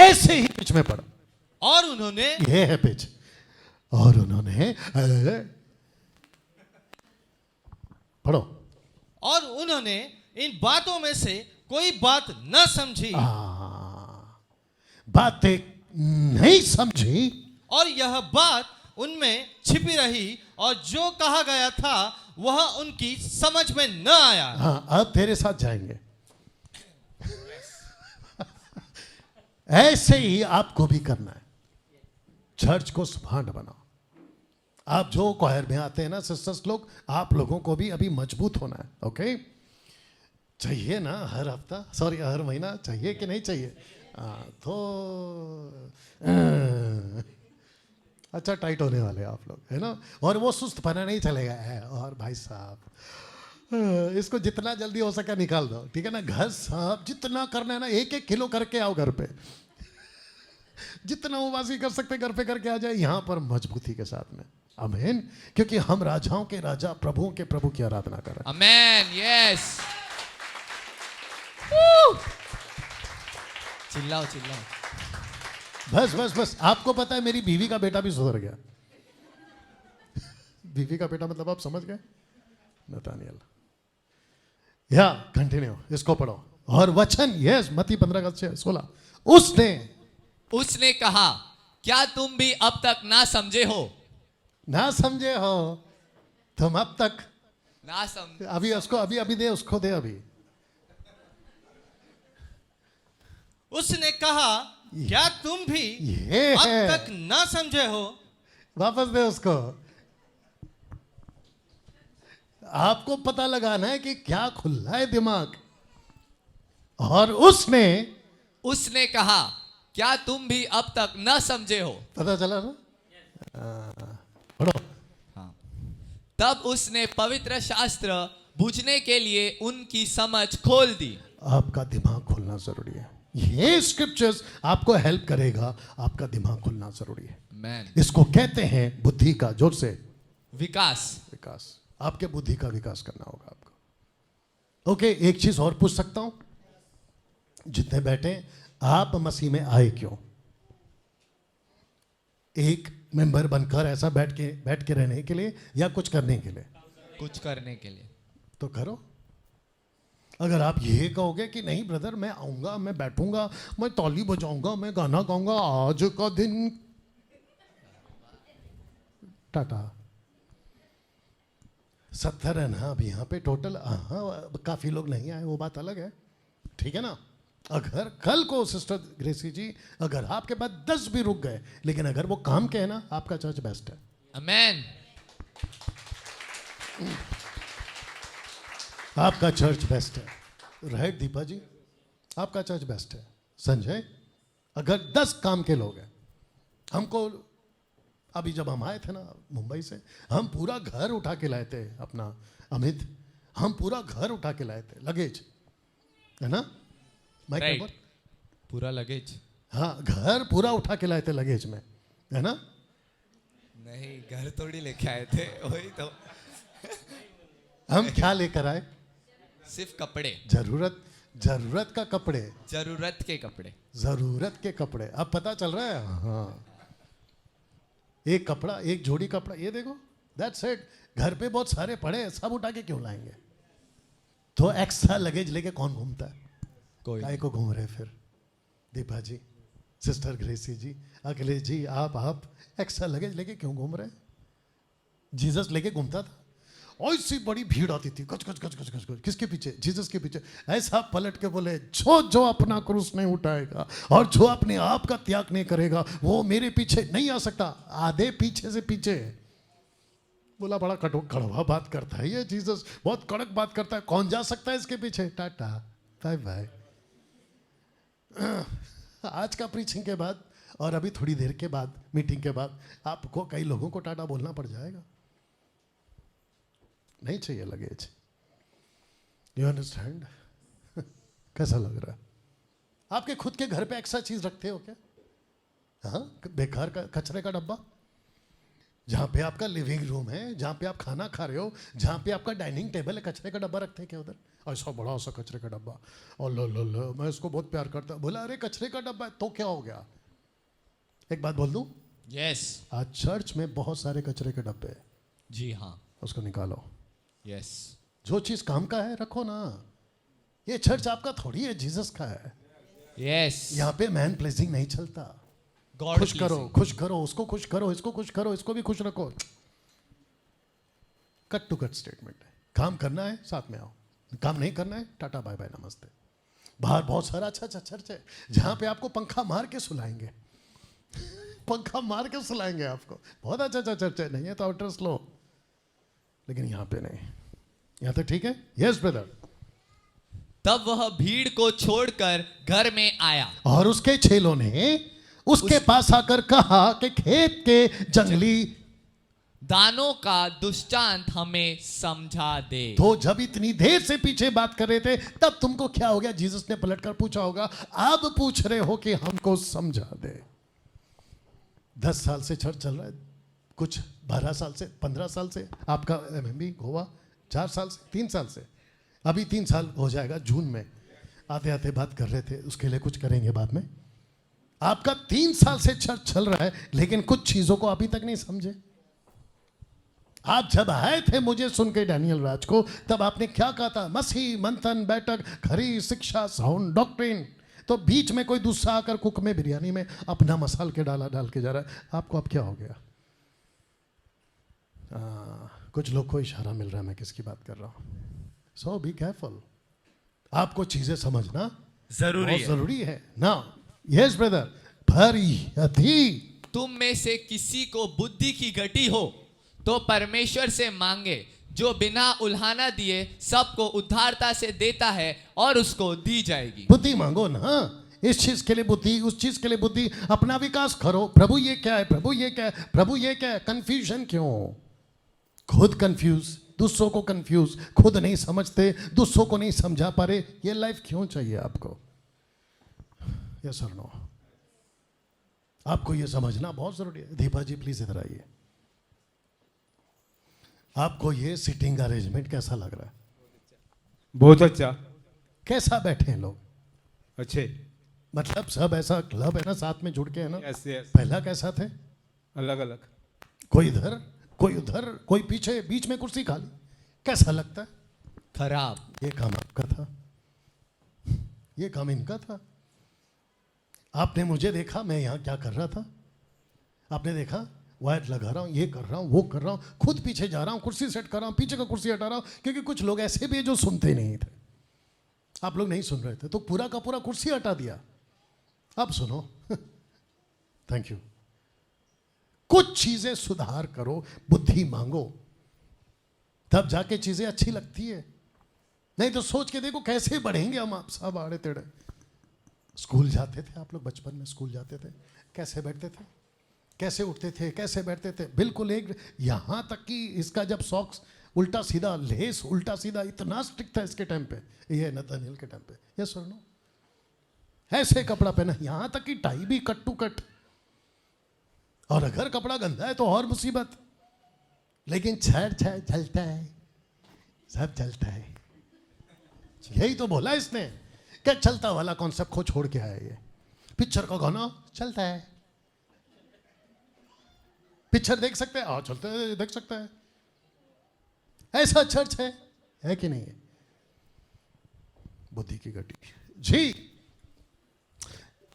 ऐसे ही पिच में पढ़। और उन्होंने ये है पिच। और उन्होंने पढ़ो। और उन्होंने इन बातों में से कोई बात न समझी, बातें नहीं समझी, और यह बात उनमें छिपी रही, और जो कहा गया था वह उनकी समझ में न आया। हाँ अब तेरे साथ जाएंगे। ऐसे ही आपको भी करना है। चर्च को स्मार्ट बनाओ। आप जो क्वायर में आते हैं ना सिस्टर्स लोग, आप लोगों को भी अभी मजबूत होना है। ओके, चाहिए ना हर हफ्ता, सॉरी हर महीना चाहिए कि नहीं चाहिए? तो अच्छा टाइट होने वाले आप लोग, है ना। और वो सुस्त पना नहीं चलेगा है। और भाई साहब इसको जितना जल्दी हो सके निकाल दो, ठीक है ना। घर साफ जितना करना है ना, 1-1 किलो करके आओ घर पे। जितना उबासी कर सकते घर पे करके आ जाए, यहां पर मजबूती के साथ में। आमीन। क्योंकि हम राजाओं के राजा, प्रभुओं के प्रभु की आराधना कर रहे हैं। अमेन। यस। चिल्लाओ चिल्लाओ। बस बस बस। आपको पता है मेरी बीवी का बेटा भी सुधर गया। बीवी का बेटा मतलब आप समझ गए, नतानियल। या कंटिन्यू, इसको पढ़ो। और वचन, यस, मत्ती 15:16। उसने कहा, क्या तुम भी अब तक ना समझे हो? ना समझे हो तुम अब तक। ना समझे। अभी उसको अभी दे, उसको दे अभी। उसने कहा, क्या तुम भी ये अब है। तक ना समझे हो? वापस दे उसको। आपको पता लगाना है कि क्या खुला है दिमाग। और उसने कहा, क्या तुम भी अब तक न समझे हो? पता चला ना। पढ़ो। हाँ। तब उसने पवित्र शास्त्र बूझने के लिए उनकी समझ खोल दी। आपका दिमाग खोलना जरूरी है। ये स्क्रिप्चर्स आपको हेल्प करेगा, आपका दिमाग खोलना जरूरी है। मैन। इसको कहते हैं बुद्धि का, जोर से, विकास। आपके बुद्धि का विकास करना होगा आपको। ओके, एक चीज और पूछ सकता हूं? जितने बैठे, आप मसीह में आए क्यों? एक मेंबर बनकर ऐसा बैठ के रहने के लिए या कुछ करने के लिए? कुछ करने के लिए। तो करो। अगर आप ये कहोगे कि नहीं ब्रदर, मैं आऊंगा, मैं बैठूंगा, मैं ताली बजाऊंगा, मैं गाना गाऊंगा, आज का दिन टाटा। 70 है ना अभी यहाँ पे टोटल। हाँ, काफी लोग नहीं आए, वो बात अलग है, ठीक है ना। अगर कल को सिस्टर ग्रेसी जी, अगर आपके पास 10 भी रुक गए, लेकिन अगर वो काम के है ना, आपका चर्च बेस्ट है। आमेन। आपका चर्च बेस्ट है। राइट दीपा जी, आपका चर्च बेस्ट है। संजय, अगर 10 काम के लोग हैं, हमको अभी जब हम आए थे ना मुंबई से, हम पूरा घर उठा के लाए थे अपना। अमित, हम पूरा घर उठा के लाए थे, लगेज, है ना। Right. पूरा लगेज। हाँ, घर पूरा उठा के लाए थे लगेज में, है ना। नहीं, घर थोड़ी लेके आए थे, वही तो। हम क्या लेकर आए? सिर्फ कपड़े। जरूरत का कपड़े। जरूरत के कपड़े। जरूरत के कपड़े। अब पता चल रहा है। हाँ, एक कपड़ा, एक जोड़ी कपड़ा, ये देखो, दैट्स इट। घर पे बहुत सारे पड़े हैं, सब उठा के क्यों लाएंगे? तो एक्स्ट्रा लगेज लेके कौन घूमता है? कोई काय को घूम रहे फिर? दीपा जी, सिस्टर ग्रेसी जी, अखिलेश जी, आप एक्स्ट्रा लगेज लेके क्यों घूम रहे? जीसस लेके घूमता था, ऐसी बड़ी भीड़ आती थी, गच गच गच गच गच गच। किसके पीछे? जीसस के पीछे। ऐसा पलट के बोले, जो अपना क्रूस नहीं उठाएगा और जो अपने आप का त्याग नहीं करेगा, वो मेरे पीछे नहीं आ सकता। आधे पीछे से पीछे। बोला, बड़ा कड़वा बात करता है ये जीसस, बहुत कड़क बात करता है, कौन जा सकता है इसके पीछे? Tata bye bye. आज का प्रीचिंग के बाद और अभी थोड़ी देर के बाद, मीटिंग के बाद, आपको कई लोगों को टाटा बोलना पड़ जाएगा। नहीं चाहिए लगेज। You understand? कैसा लग रहा है? आपके खुद के घर पे एक्स्ट्रा चीज रखते हो क्या? हाँ, बेकार का कचरे का डब्बा, जहां पे आपका लिविंग रूम है, जहां पे आप खाना खा रहे हो, जहां पे आपका डाइनिंग टेबल है, कचरे का डब्बा रखते हैं क्या उधर? ऐसा बड़ा सा कचरे का डब्बा, और लो मैं इसको बहुत प्यार करता। बोला, अरे कचरे का डब्बा है तो क्या हो गया? एक बात बोल दूं, यस। आज चर्च में बहुत सारे कचरे के डब्बे हैं। जी हाँ। उसको निकालो। यस। जो चीज काम का है रखो ना। ये चर्च आपका थोड़ी है, जीसस का है। यस। यहाँ पे मैन प्लेसिंग नहीं चलता। गॉड खुश करो, उसको खुश करो, इसको खुश करो, इसको भी खुश रखो। कट टू कट स्टेटमेंट है। काम करना है, साथ में आओ। काम नहीं करना है, टाटा बाय बाय नमस्ते। बाहर बहुत सारा अच्छा चर्च है, जहां पे आपको पंखा मार के सुलाएंगे। पंखा मार के सुलाएंगे आपको। बहुत अच्छा चर्च है। नहीं है तो आउटर स्लो, लेकिन यहाँ पे नहीं। यहाँ तो ठीक है। Yes brother. तब वह भीड़ को छोड़कर घर में आया, और उसके चेलों ने उसके पास आकर कहा कि खेत के जंगली दानों का दुष्टांत हमें समझा दे। तो जब इतनी देर से पीछे बात कर रहे थे तब तुमको क्या हो गया? जीसस ने पलटकर पूछा होगा, अब पूछ रहे हो कि हमको समझा दे। 10 साल से चर्च चल रहा है, कुछ 12 साल से, 15 साल से, आपका एमएमबी गोवा 4 साल से, 3 साल से, अभी 3 साल हो जाएगा जून में। आते आते बात कर रहे थे, उसके लिए कुछ करेंगे बाद में। आपका 3 साल से चर्च चल रहा है, लेकिन कुछ चीजों को अभी तक नहीं समझे। आप जब आए थे मुझे सुन के डैनियल राज को, तब आपने क्या कहा था? मसीह, मंथन, बैठक, खरी शिक्षा, साउंड डॉक्ट्रिन। तो बीच में कोई दूसरा आकर कुक में बिरयानी में अपना मसाल के डाल के जा रहा है। आपको अब क्या हो गया? कुछ लोग को इशारा मिल रहा है मैं किसकी बात कर रहा हूं। सो बी केयरफुल। आपको चीजें समझना जरूरी है ना। Yes brother. पर यदि तुम में से किसी को बुद्धि की घटी हो तो परमेश्वर से मांगे, जो बिना उल्हाना दिए सबको उद्धारता से देता है और उसको दी जाएगी। बुद्धि मांगो ना, इस चीज के लिए बुद्धि, उस चीज के लिए बुद्धि, अपना विकास करो। प्रभु ये क्या है, प्रभु ये क्या है, प्रभु ये क्या है। कंफ्यूजन क्यों? खुद कंफ्यूज, दूसरों को कंफ्यूज, खुद नहीं समझते, दूसरों को नहीं समझा पा रहे। ये लाइफ क्यों चाहिए आपको? यस और नो? आपको ये समझना बहुत जरूरी है। दीपा जी प्लीज इधर आइए। आपको ये सिटिंग अरेंजमेंट कैसा लग रहा है? बहुत अच्छा। कैसा बैठे हैं लोग? अच्छे। मतलब सब ऐसा क्लब है ना, साथ में जुड़ के है ना। Yes yes. पहला कैसा थे? अलग अलग। कोई इधर, कोई उधर, कोई पीछे, बीच में कुर्सी खाली। कैसा लगता है? खराब। ये काम आपका था, ये काम इनका था। आपने मुझे देखा, मैं यहां क्या कर रहा था? आपने देखा वायर लगा रहा हूं, ये कर रहा हूं, वो कर रहा हूं, खुद पीछे जा रहा हूं, कुर्सी सेट कर रहा हूं, पीछे का कुर्सी हटा रहा हूं, क्योंकि कुछ लोग ऐसे भी हैं जो सुनते नहीं थे। आप लोग नहीं सुन रहे थे तो पूरा का पूरा कुर्सी हटा दिया। अब सुनो। Thank you. कुछ चीजें सुधार करो, बुद्धि मांगो, तब जाके चीजें अच्छी लगती है। नहीं तो सोच के देखो कैसे बढ़ेंगे हम। आप सब आड़े टेढ़े। स्कूल जाते थे आप लोग, बचपन में स्कूल जाते थे, कैसे बैठते थे, कैसे उठते थे, कैसे बैठते थे, बिल्कुल एक। यहां तक कि इसका जब सॉक्स उल्टा सीधा, लेस उल्टा सीधा, इतना स्ट्रिक्ट था इसके टाइम पे, ये नथानियल के टाइम पे। यस और नो? ऐसे कपड़ा पहना, यहां तक कि टाई भी कट टू कट। और अगर कपड़ा गंदा है तो और मुसीबत। लेकिन छेड़ चलता है, सब चलता है। यही तो बोला इसने, क्या चलता वाला कॉन्सेप्ट को छोड़ के आया ये। पिक्चर का गाना चलता है, पिक्चर देख सकते हैं, चलते हैं, देख सकता है। ऐसा चर्च है कि नहीं है? बुद्धि की गड्डी जी।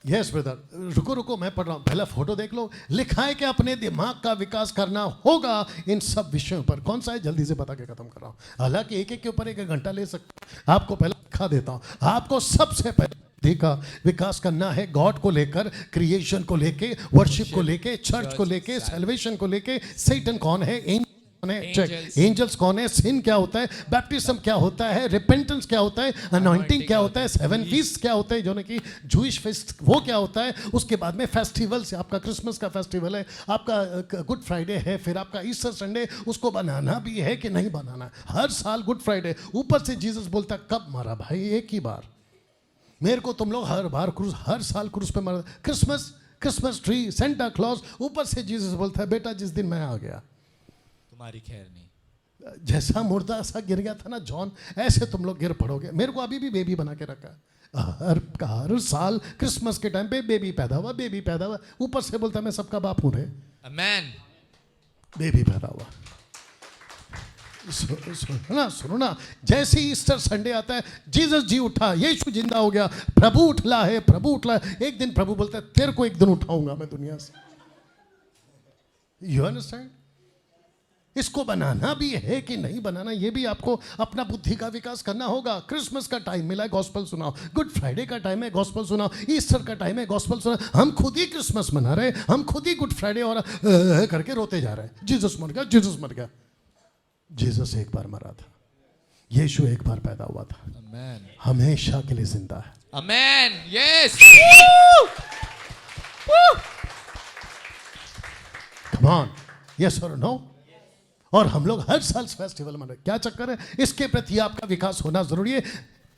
यस ब्रदर, रुको मैं पढ़ रहा हूं। पहला फोटो देख लो। लिखा है कि अपने दिमाग का विकास करना होगा इन सब विषयों पर। कौन सा है जल्दी से बता के खत्म कर रहा हूं। हालांकि एक एक के ऊपर 1 घंटा ले सकता। आपको पहले लिखा देता हूं। आपको सबसे पहले बुद्धि का विकास करना है, गॉड को लेकर, क्रिएशन को लेके, वर्शिप को लेके, चर्च को लेके, सैल्वेशन को लेके। सैटन कौन है, एंजल्स कौन है, सिन क्या होता है, बैप्टिज्म क्या होता है, रिपेंटेंस क्या होता है, अनॉइंटिंग क्या होता है, 7 फीस्ट क्या होता है जो कि जूइश फेस्ट, वो क्या होता है। उसके बाद में फेस्टिवल्स, आपका क्रिसमस का फेस्टिवल है, आपका गुड फ्राइडे है, फिर आपका ईस्टर संडे, उसको बनाना भी है कि नहीं बनाना। हर साल गुड फ्राइडे। ऊपर से जीसस बोलता कब मरा भाई? एक ही बार। मेरे को तुम लोग हर साल क्रूस पे मरा। क्रिसमस ट्री, सेंटा क्लॉज, ऊपर से जीसस बोलता है बेटा जिस दिन मैं आ गया तुम्हारी खैर नहीं। जैसा मुर्दा सा गिर गया था ना जॉन, ऐसे तुम लोग गिर पड़ोगे। मेरे को अभी भी बेबी बना के रखा है। हर साल क्रिसमस के टाइम पे बेबी पैदा हुआ। ऊपर से बोलता मैं सबका बाप हूं रे। आमेन। बेबी पैदा हुआ। सुनो ना, जैसे ही ईस्टर संडे आता है, जीसस जी उठा, यीशु जिंदा हो गया, प्रभु उठला है। एक दिन प्रभु बोलता है तेरे को एक दिन उठाऊंगा मैं दुनिया से। You understand? इसको बनाना भी है कि नहीं बनाना, ये भी आपको अपना बुद्धि का विकास करना होगा। क्रिसमस का टाइम मिला है, गॉस्पेल सुनाओ। गुड फ्राइडे का टाइम है, गॉस्पेल सुनाओ। ईस्टर का टाइम है, गॉस्पेल सुनाओ। हम खुद ही क्रिसमस मना रहे, हम खुद ही गुड फ्राइडे और करके रोते जा रहे हैं। जीसस मर गया। जीसस एक बार मरा था, यीशु एक बार पैदा हुआ था, आमेन। हमेशा के लिए जिंदा है। आमेन। यस। Come on. यस और नो? और हम लोग हर साल फेस्टिवल मनाए, क्या चक्कर है? इसके प्रति आपका विकास होना जरूरी है।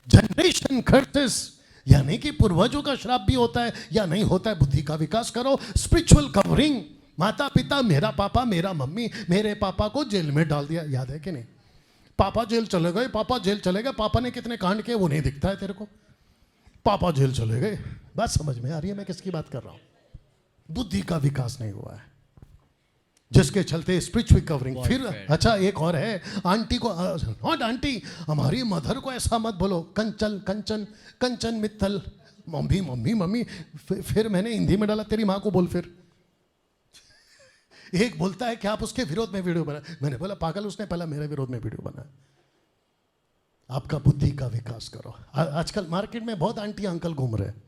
जनरेशन कर्सेस यानी कि पूर्वजों का श्राप भी होता है या नहीं होता है, बुद्धि का विकास करो। स्पिरिचुअल कवरिंग, माता पिता, मेरा पापा मेरा मम्मी, मेरे पापा को जेल में डाल दिया, याद है कि नहीं? पापा जेल चले गए, पापा जेल चले गए, पापा ने कितने कांड किए वो नहीं दिखता है तेरे को, पापा जेल चले गए। बात समझ में आ रही है मैं किसकी बात कर रहा हूं? बुद्धि का विकास नहीं हुआ है, जिसके चलते स्पिरिचुअल कवरिंग। फिर अच्छा एक और है, आंटी को, नॉट आंटी, हमारी मदर को ऐसा मत बोलो, कंचन कंचन कंचन मित्तल, मम्मी मम्मी मम्मी। फिर मैंने हिंदी में डाला, तेरी माँ को बोल। फिर एक बोलता है कि आप उसके विरोध में वीडियो बना, मैंने बोला पागल, उसने पहला मेरे विरोध में वीडियो बनाया। आपका बुद्धि का विकास करो। आजकल मार्केट में बहुत आंटी अंकल घूम रहे हैं।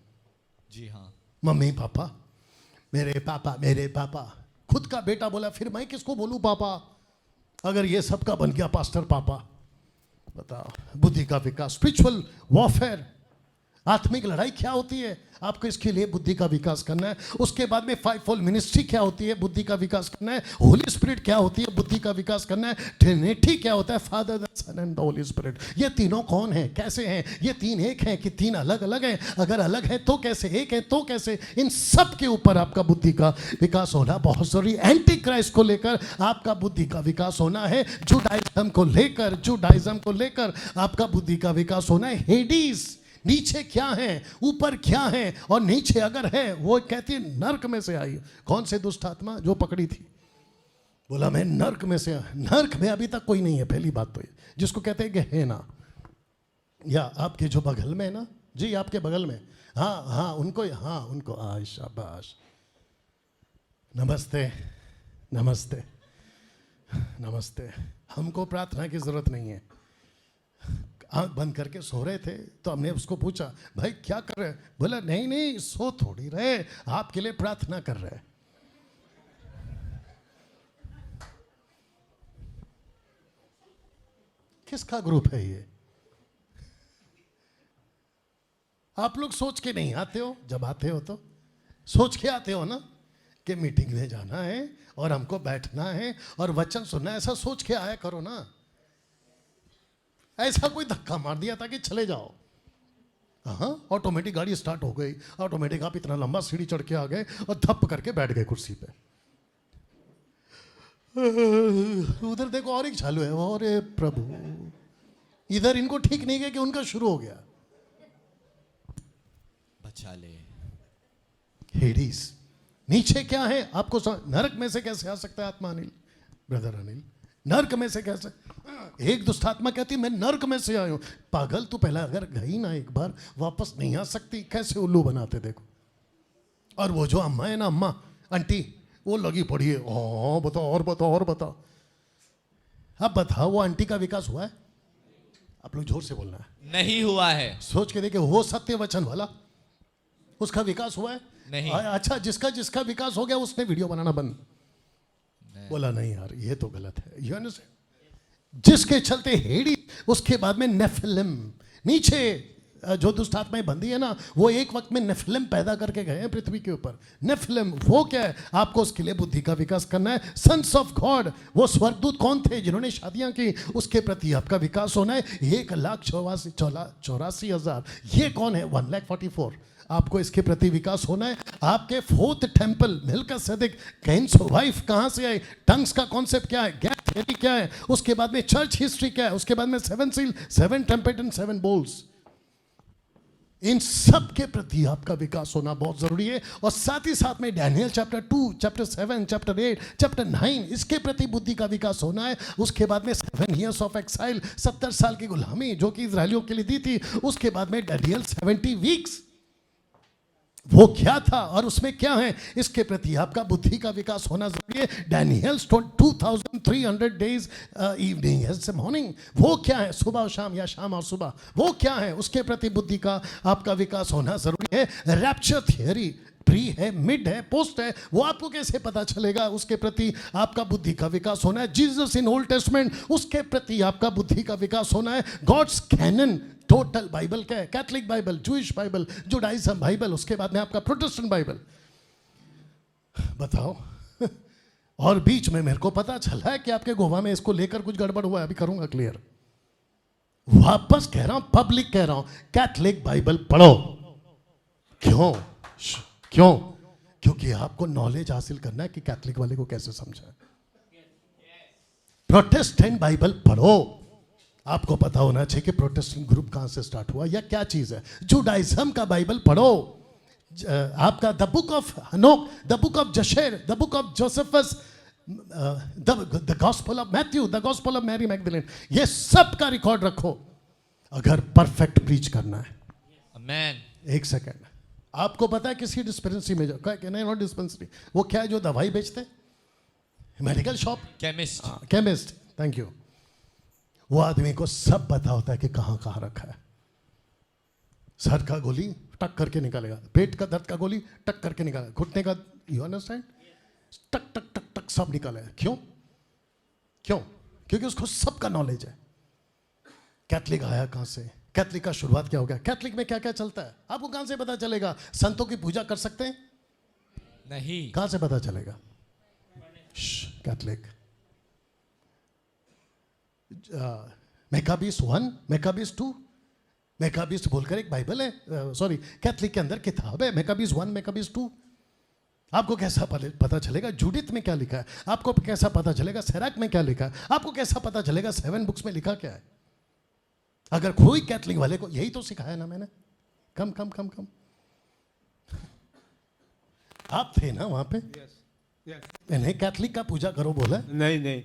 जी हाँ, मम्मी पापा, मेरे पापा मेरे पापा। खुद का बेटा बोला, फिर मैं किसको बोलूं पापा, अगर ये सबका बन गया पास्टर पापा। बताओ, बुद्धि का विकास, स्पिरिचुअल वॉरफेयर, आत्मिक लड़ाई क्या होती है, आपको इसके लिए बुद्धि का विकास करना है। उसके बाद में फाइवफोल्ड मिनिस्ट्री क्या होती है, बुद्धि का विकास करना है। होली स्पिरिट क्या होती है, बुद्धि का विकास करना है। ट्रिनिटी क्या होता है, father the son and the holy spirit. ये तीनों कौन हैं, कैसे हैं? ये तीन एक हैं कि तीन अलग अलग हैं? अगर अलग हैं तो कैसे, एक है तो कैसे? इन सब के ऊपर आपका बुद्धि का विकास होना बहुत जरूरी। एंटी क्राइस्ट को लेकर आपका बुद्धि का विकास होना है। जुडाइज्म को लेकर, जुडाइज्म को लेकर आपका बुद्धि का विकास होना है। हेडीज, नीचे क्या है ऊपर क्या है, और नीचे अगर है वो कहती है नर्क में से आई। कौन से दुष्ट आत्मा जो पकड़ी थी, बोला मैं नर्क में से। नर्क में अभी तक कोई नहीं है, पहली बात तो ये, जिसको कहते हैं गेहेना, या आपके जो बगल में है ना जी, आपके बगल में, हाँ हाँ उनको, हाँ उनको, शाबाश, नमस्ते नमस्ते नमस्ते। हमको प्रार्थना की जरूरत नहीं है। आंख बंद करके सो रहे थे तो हमने उसको पूछा, भाई क्या कर रहे? बोला नहीं नहीं, सो थोड़ी रहे, आपके लिए प्रार्थना कर रहे। किसका ग्रुप है ये? आप लोग सोच के नहीं आते हो? जब आते हो तो सोच के आते हो ना कि मीटिंग में जाना है और हमको बैठना है और वचन सुनना है। ऐसा सोच के आया करो ना। ऐसा कोई धक्का मार दिया था कि चले जाओ, हाँ ऑटोमेटिक गाड़ी स्टार्ट हो गई, ऑटोमेटिक आप इतना लंबा सीढ़ी चढ़ के आ गए और धप करके बैठ गए कुर्सी पे। उधर देखो और एक चालू है, अरे प्रभु, इधर इनको ठीक नहीं गया कि उनका शुरू हो गया। बचा ले। हेडीज, नीचे क्या है आपको नरक में से कैसे आ सकता है आत्मा? अनिल, ब्रदर अनिल, नर्क में से कैसे? एक दुष्ट आत्मा कहती मैं नर्क में से आया हूं। पागल, तू पहले अगर गई ना एक बार, वापस नहीं आ सकती। कैसे उल्लू बनाते देखो। और वो जो अम्मा है ना, अम्मा आंटी, वो लगी पड़ी है, ओ बताओ और बताओ और बताओ। अब बताओ, वो आंटी का विकास हुआ है? आप लोग जोर से बोलना है। नहीं हुआ है। सोच के देखे, वो सत्य वचन वाला, उसका विकास हुआ है? नहीं। अच्छा, जिसका जिसका विकास हो गया उसने वीडियो बनाना बंद, बोला नहीं यार ये तो गलत है। You understand? जिसके चलते हेडी, उसके बाद में नेफिलिम, नीचे जो दुष्ट आत्माएं बंदी है ना, वो एक वक्त में नेफिलिम पैदा करके गए हैं पृथ्वी के ऊपर। नेफिलिम वो क्या है? आपको उसके लिए बुद्धि का विकास करना है। सन्स ऑफ गॉड, वो स्वर्गदूत कौन थे जिन्होंने शादियां की, उसके प्रति आपका विकास होना है। 1,84,000, ये कौन है? 1,44,000, आपको इसके प्रति विकास होना है। आपके फोर्थ टेंपल मेल्किसेदेक, कैन्स वाइफ कहां से आई, टंग्स का कॉन्सेप्ट क्या है, गैप थ्योरी क्या है, उसके बाद में चर्च हिस्ट्री क्या है, उसके बाद में 7 सील, 7 ट्रम्पेट एंड 7 बोल्स, इन सब के प्रति आपका विकास होना बहुत जरूरी है। और साथ ही साथ में Daniel chapter 2, chapter 7, chapter 8, chapter 9, इसके प्रति बुद्धि का विकास होना है। उसके बाद में 7 years ऑफ एक्साइल, 70 साल की गुलामी जो कि इजरायलियों के लिए दी थी। उसके बाद में डैनियल 70 वीक्स, वो क्या था और उसमें क्या है, इसके प्रति आपका बुद्धि का विकास होना जरूरी है। Daniels 2300 days evening and morning, वो क्या है, सुबह और शाम या शाम और सुबह, वो क्या है, उसके प्रति बुद्धि का आपका विकास होना जरूरी है। रैप्चर थियरी, प्री है, मिड है, पोस्ट है, वो आपको कैसे पता चलेगा, उसके प्रति आपका बुद्धि का विकास होना है। जीसस इन ओल्ड टेस्टमेंट, उसके प्रति आपका बुद्धि का विकास होना है। गॉड्स कैनन, टोटल बाइबल क्या है, Catholic Bible, Jewish Bible, Judaism Bible, उसके बाद में आपका प्रोटेस्टेंट बाइबल। बताओ और बीच में मेरे को पता चला है कि आपके गोवा में इसको लेकर कुछ गड़बड़ हुआ है, अभी करूंगा क्लियर। वापस कह रहा हूं, पब्लिक कह रहा हूं, कैथलिक बाइबल पढ़ो। क्यों? क्यों? क्योंकि आपको नॉलेज हासिल करना है कि कैथलिक वाले को कैसे समझा। प्रोटेस्टेंट बाइबल पढ़ो। आपको पता होना चाहिए कि प्रोटेस्टेंट ग्रुप कहां से स्टार्ट हुआ या क्या चीज है। जुडाइज्म का बाइबल पढ़ो। आपका the book of Enoch, the book of Jasher, the book of Josephus, the gospel of Matthew, the gospel of Mary Magdalene, ये सब का रिकॉर्ड रखो अगर परफेक्ट प्रीच करना है। Amen. एक सेकंड, आपको पता है किसी डिस्पेंसरी में नहीं, नॉट डिस्पेंसरी, वो क्या है जो दवाई बेचते हैं, medical shop, Chemist. Chemist, thank you. वो आदमी को सब पता होता है कि कहां कहां रखा है। सर का गोली टक करके निकालेगा, पेट का दर्द का गोली टक करके निकालेगा, घुटने का, यू अंडरस्टैंड, टक टक टक टक सब निकालेगा। क्यों? क्यों? क्योंकि उसको सबका नॉलेज है। कैथलिक आया कहां से, कैथलिक का शुरुआत क्या हो गया, कैथलिक में क्या क्या चलता है, आपको कहां से पता चलेगा? संतों की पूजा कर सकते हैं? नहीं। कहां से पता चलेगा? कैथलिक मेकाबीस 1, मेकाबीस 2, मेकाबीस बोलकर एक बाइबल है, सॉरी कैथलिक के अंदर किताब है, मेकाबीस 1, मेकाबीस 2। आपको कैसा पता चलेगा जूडिथ में क्या लिखा है? आपको कैसा पता चलेगा सेराक में क्या लिखा है? आपको कैसा पता चलेगा 7 बुक्स में लिखा क्या है? अगर कोई कैथलिक वाले को यही तो सिखाया ना मैंने, कम कम कम कम, आप थे ना वहां पे? मैंने कैथलिक का पूजा करो बोला? नहीं नहीं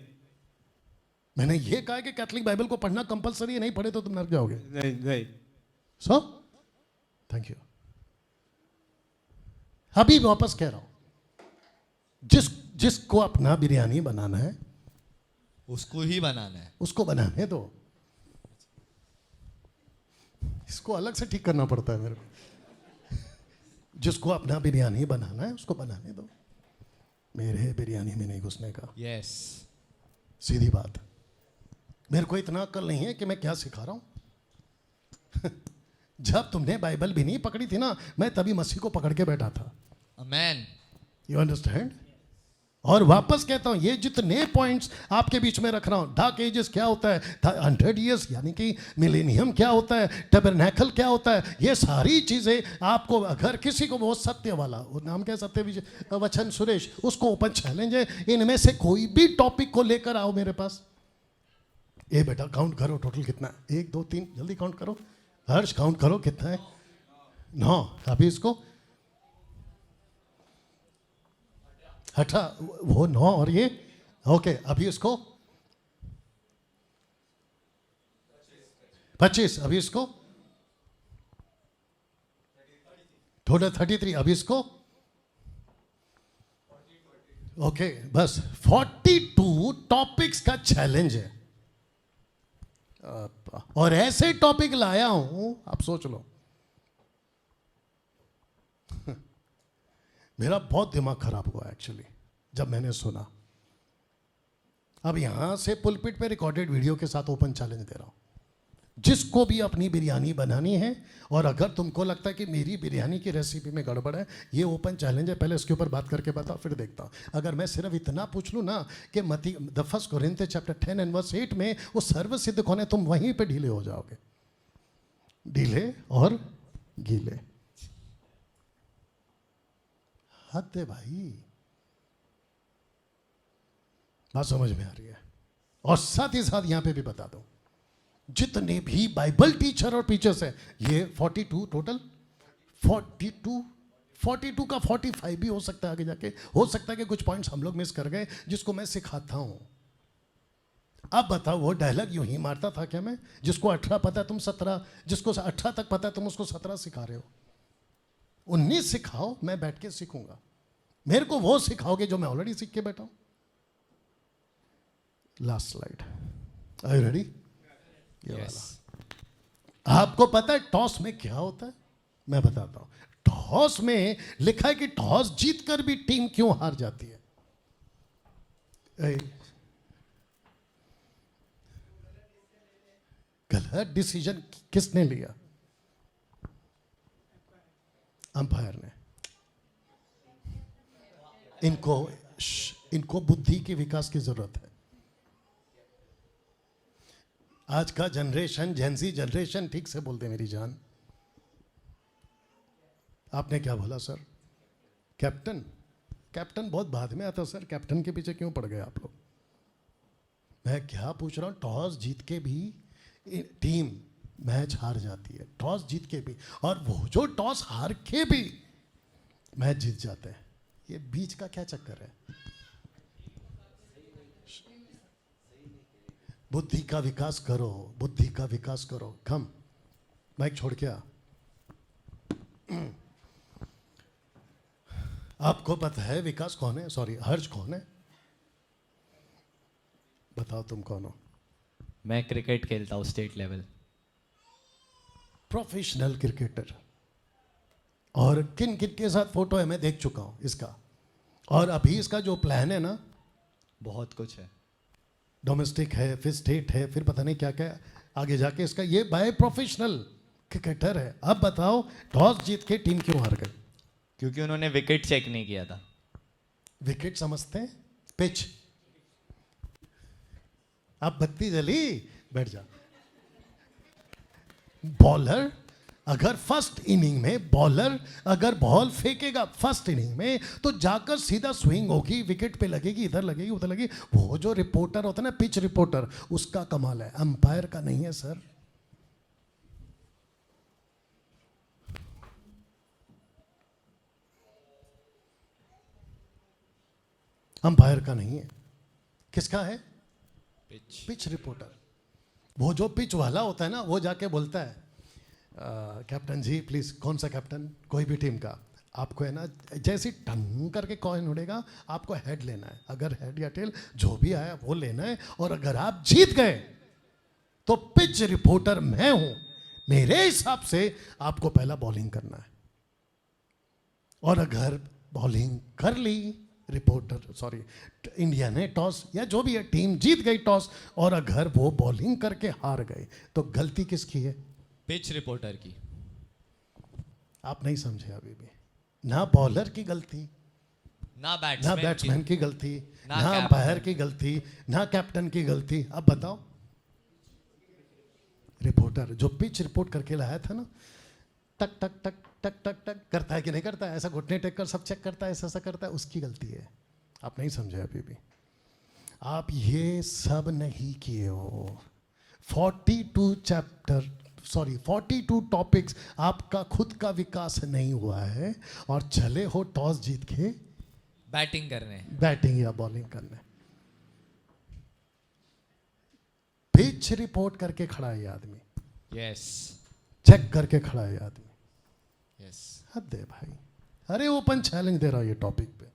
मैंने ये कहा कि कैथलिक बाइबल को पढ़ना कंपलसरी है, नहीं पढ़े तो तुम नरक जाओगे। नहीं नहीं सो थैंक यू। अभी वापस कह रहा हूं, जिसको अपना बिरयानी बनाना है उसको ही बनाना है। उसको बनाने दो। इसको अलग से ठीक करना पड़ता है मेरे को। जिसको अपना बिरयानी बनाना है उसको बनाने दो, मेरे बिरयानी में नहीं घुसने का। Yes. सीधी बात। मेरे को इतना अक्ल नहीं है कि मैं क्या सिखा रहा हूं। जब तुमने बाइबल भी नहीं पकड़ी थी ना, मैं तभी मसीह को पकड़ के बैठा था। Amen. You understand? और वापस कहता हूं, ये जितने पॉइंट्स आपके बीच में रख रहा हूं, डार्क एजेस क्या होता है, 100 ईयर्स यानी कि मिलेनियम क्या होता है, टैबरनैकल क्या होता है, ये सारी चीजें आपको, अगर किसी को वो सत्य वाला, वो नाम क्या है, सत्य विजय वचन सुरेश, उसको ओपन चैलेंज है, इनमें से कोई भी टॉपिक को लेकर आओ मेरे पास। ये बेटा काउंट करो टोटल कितना है, 1 2 3, जल्दी काउंट करो। हर्ष काउंट करो कितना है, 9। अभी इसको हटा, वो 9 और ये ओके। अभी इसको 25, अभी इसको टोटल 33, अभी इसको ओके, बस 42 टॉपिक्स का चैलेंज है। और ऐसे टॉपिक लाया हूं, आप सोच लो। मेरा बहुत दिमाग खराब हुआ एक्चुअली जब मैंने सुना। अब यहां से पुलपिट पे रिकॉर्डेड वीडियो के साथ ओपन चैलेंज दे रहा हूं, जिसको भी अपनी बिरयानी बनानी है, और अगर तुमको लगता है कि मेरी बिरयानी की रेसिपी में गड़बड़ है, ये ओपन चैलेंज है। पहले इसके ऊपर बात करके बताओ, फिर देखता हूं। अगर मैं सिर्फ इतना पूछ लूं ना कि मती the first Corinthians chapter 10 and verse 8 में वो सर्व सिद्ध कौन है, तुम वहीं पे ढीले हो जाओगे, ढीले और गीले। हद है भाई, बात समझ में आ रही है? और साथ ही साथ यहां पे भी बता दो, जितने भी बाइबल टीचर और टीचर्स हैं, ये 42 टोटल, 42 का 45 भी हो सकता है आगे जाके। हो सकता है कि कुछ पॉइंट्स हम लोग मिस कर गए जिसको मैं सिखाता हूं। अब बताओ, वो डायलॉग यूं ही मारता था क्या मैं? जिसको 18 पता है तुम 17, जिसको 18 तक पता है तुम उसको 17 सिखा रहे हो। 19 सिखाओ, मैं बैठ के सीखूंगा। मेरे को वो सिखाओगे जो मैं ऑलरेडी सीख के बैठा हूं। Last slide, are you ready? Yes. आपको पता है टॉस में क्या होता है? मैं बताता हूं। टॉस में लिखा है कि टॉस जीतकर भी टीम क्यों हार जाती है। गलत डिसीजन किसने लिया? अंपायर ने। इनको इनको बुद्धि के विकास की जरूरत है। आज का जनरेशन, जेंजी जनरेशन, ठीक से बोल दे मेरी जान। आपने क्या बोला सर? कैप्टन? कैप्टन बहुत बाद में आता सर, कैप्टन के पीछे क्यों पड़ गए आप लोग? मैं क्या पूछ रहा हूँ, टॉस जीत के भी टीम मैच हार जाती है, टॉस जीत के भी, और वो जो टॉस हार के भी मैच जीत जाते हैं। ये बीच का क्या चक्कर है? बुद्धि का विकास करो, बुद्धि का विकास करो। कम माइक छोड़ के आ। आपको पता है विकास कौन है? सॉरी, हर्ष कौन है? बताओ तुम कौन हो? मैं क्रिकेट खेलता हूँ स्टेट लेवल। Professional cricketer. और किन किन के साथ फोटो है मैं देख चुका हूं इसका। और अभी इसका जो प्लान है ना, बहुत कुछ है। डोमेस्टिक है, फिर स्टेट है, फिर पता नहीं क्या क्या आगे जाके इसका। ये बाय प्रोफेशनल क्रिकेटर है। अब बताओ टॉस जीत के टीम क्यों हार गई? क्योंकि उन्होंने विकेट चेक नहीं किया था। विकेट समझते हैं? पिच। अब बत्ती जली, बैठ जा। बॉलर अगर फर्स्ट इनिंग में, बॉलर अगर बॉल फेंकेगा फर्स्ट इनिंग में, तो जाकर सीधा स्विंग होगी, विकेट पे लगेगी, इधर लगेगी उधर लगेगी। वो जो रिपोर्टर होता है ना, पिच रिपोर्टर, उसका कमाल है, अंपायर का नहीं है सर। अंपायर का नहीं है। किसका है? Pitch reporter. वो जो पिच वाला होता है ना, वो जाके बोलता है कैप्टन जी प्लीज, कौन सा कैप्टन, कोई भी टीम का, आपको है ना जैसे टंग करके कॉइन उड़ेगा, आपको हेड लेना है। अगर हेड या टेल जो भी आया वो लेना है। और अगर आप जीत गए तो पिच रिपोर्टर मैं हूं, मेरे हिसाब से आपको पहला बॉलिंग करना है। और अगर बॉलिंग कर ली रिपोर्टर, सॉरी इंडिया ने टॉस, या जो भी है टीम जीत गई टॉस, और अगर वो बॉलिंग करके हार गए, तो गलती किसकी है? पिच रिपोर्टर की। आप नहीं समझे अभी भी। ना बॉलर की गलती, ना ना बैट्समैन की गलती, ना ना कैप्टन अंपायर की गलती, ना कैप्टन की गलती। अब बताओ, रिपोर्टर जो पिच रिपोर्ट करके लाया था ना, टक टक टक टक टक टक करता है कि नहीं करता है, ऐसा घुटने टेक कर सब चेक करता है, ऐसा ऐसा करता है, उसकी गलती है। आप नहीं समझे अभी भी। आप ये सब नहीं किए हो। 42 चैप्टर, सॉरी 42 टॉपिक्स, आपका खुद का विकास नहीं हुआ है, और चले हो टॉस जीत के बैटिंग करने। बैटिंग या बॉलिंग करने। पिच रिपोर्ट करके खड़ा है ये आदमी, यस चेक करके खड़ा है ये आदमी। यस। हद है भाई। अरे ओपन चैलेंज दे रहा हूं ये टॉपिक पे।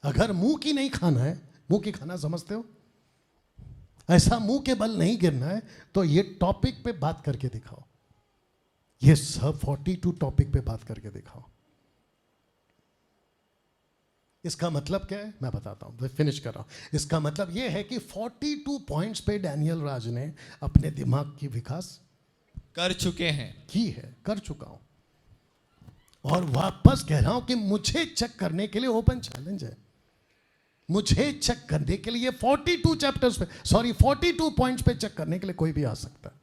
अगर मुंह की नहीं खाना है, मुंह की खाना समझते हो, ऐसा मुंह के बल नहीं गिरना है, तो ये टॉपिक पे बात करके दिखाओ। ये सब 42 टॉपिक पे बात करके दिखाओ। इसका मतलब क्या है मैं बताता हूं, फिनिश कर रहा हूं। इसका मतलब यह है कि 42 पॉइंट्स पे डैनियल राज ने अपने दिमाग की विकास कर चुके हैं। की है, कर चुका हूं। और वापस कह रहा हूं कि मुझे चेक करने के लिए ओपन चैलेंज है। मुझे चेक करने के लिए 42 चैप्टर्स पे, सॉरी 42 पॉइंट्स पे चेक करने के लिए कोई भी आ सकता है।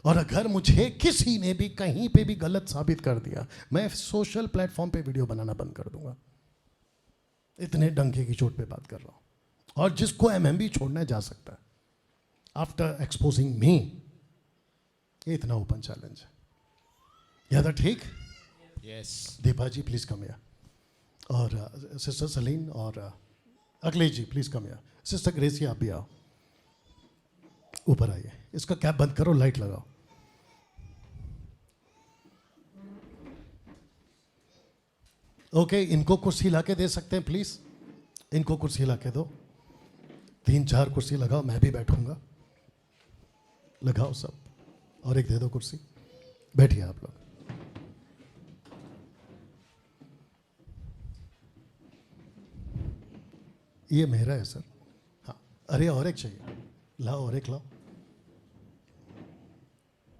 और अगर मुझे किसी ने भी कहीं पे भी गलत साबित कर दिया, मैं सोशल प्लेटफॉर्म पे वीडियो बनाना बंद कर दूंगा। इतने डंके की चोट पे बात कर रहा हूं। और जिसको एमएमबी छोड़ना जा सकता है आफ्टर एक्सपोजिंग मी। ये इतना ओपन चैलेंज है। याद है? ठीक। Yes. Deepa ji please come here, और सिस्टर सलीन और Akhilesh ji please come here. Sister Gracy आप भी आओ, ऊपर आइए। इसका कैप बंद करो, लाइट लगाओ। ओके, इनको कुर्सी ला के दे सकते हैं प्लीज? इनको कुर्सी ला के दो। 3-4 कुर्सी लगाओ, मैं भी बैठूंगा। लगाओ सब, और एक दे दो कुर्सी। बैठिए आप लोग। ये मेरा है सर। हाँ, अरे और एक चाहिए, लाओ और एक लाओ।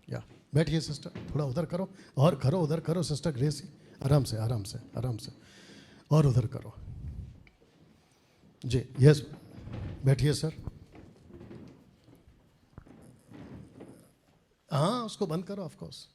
या बैठिए सिस्टर, थोड़ा उधर करो, और करो उधर करो सिस्टर ग्रेसी, आराम से आराम से आराम से, और उधर करो। जी यस, बैठिए सर। हाँ, उसको बंद करो ऑफ कोर्स।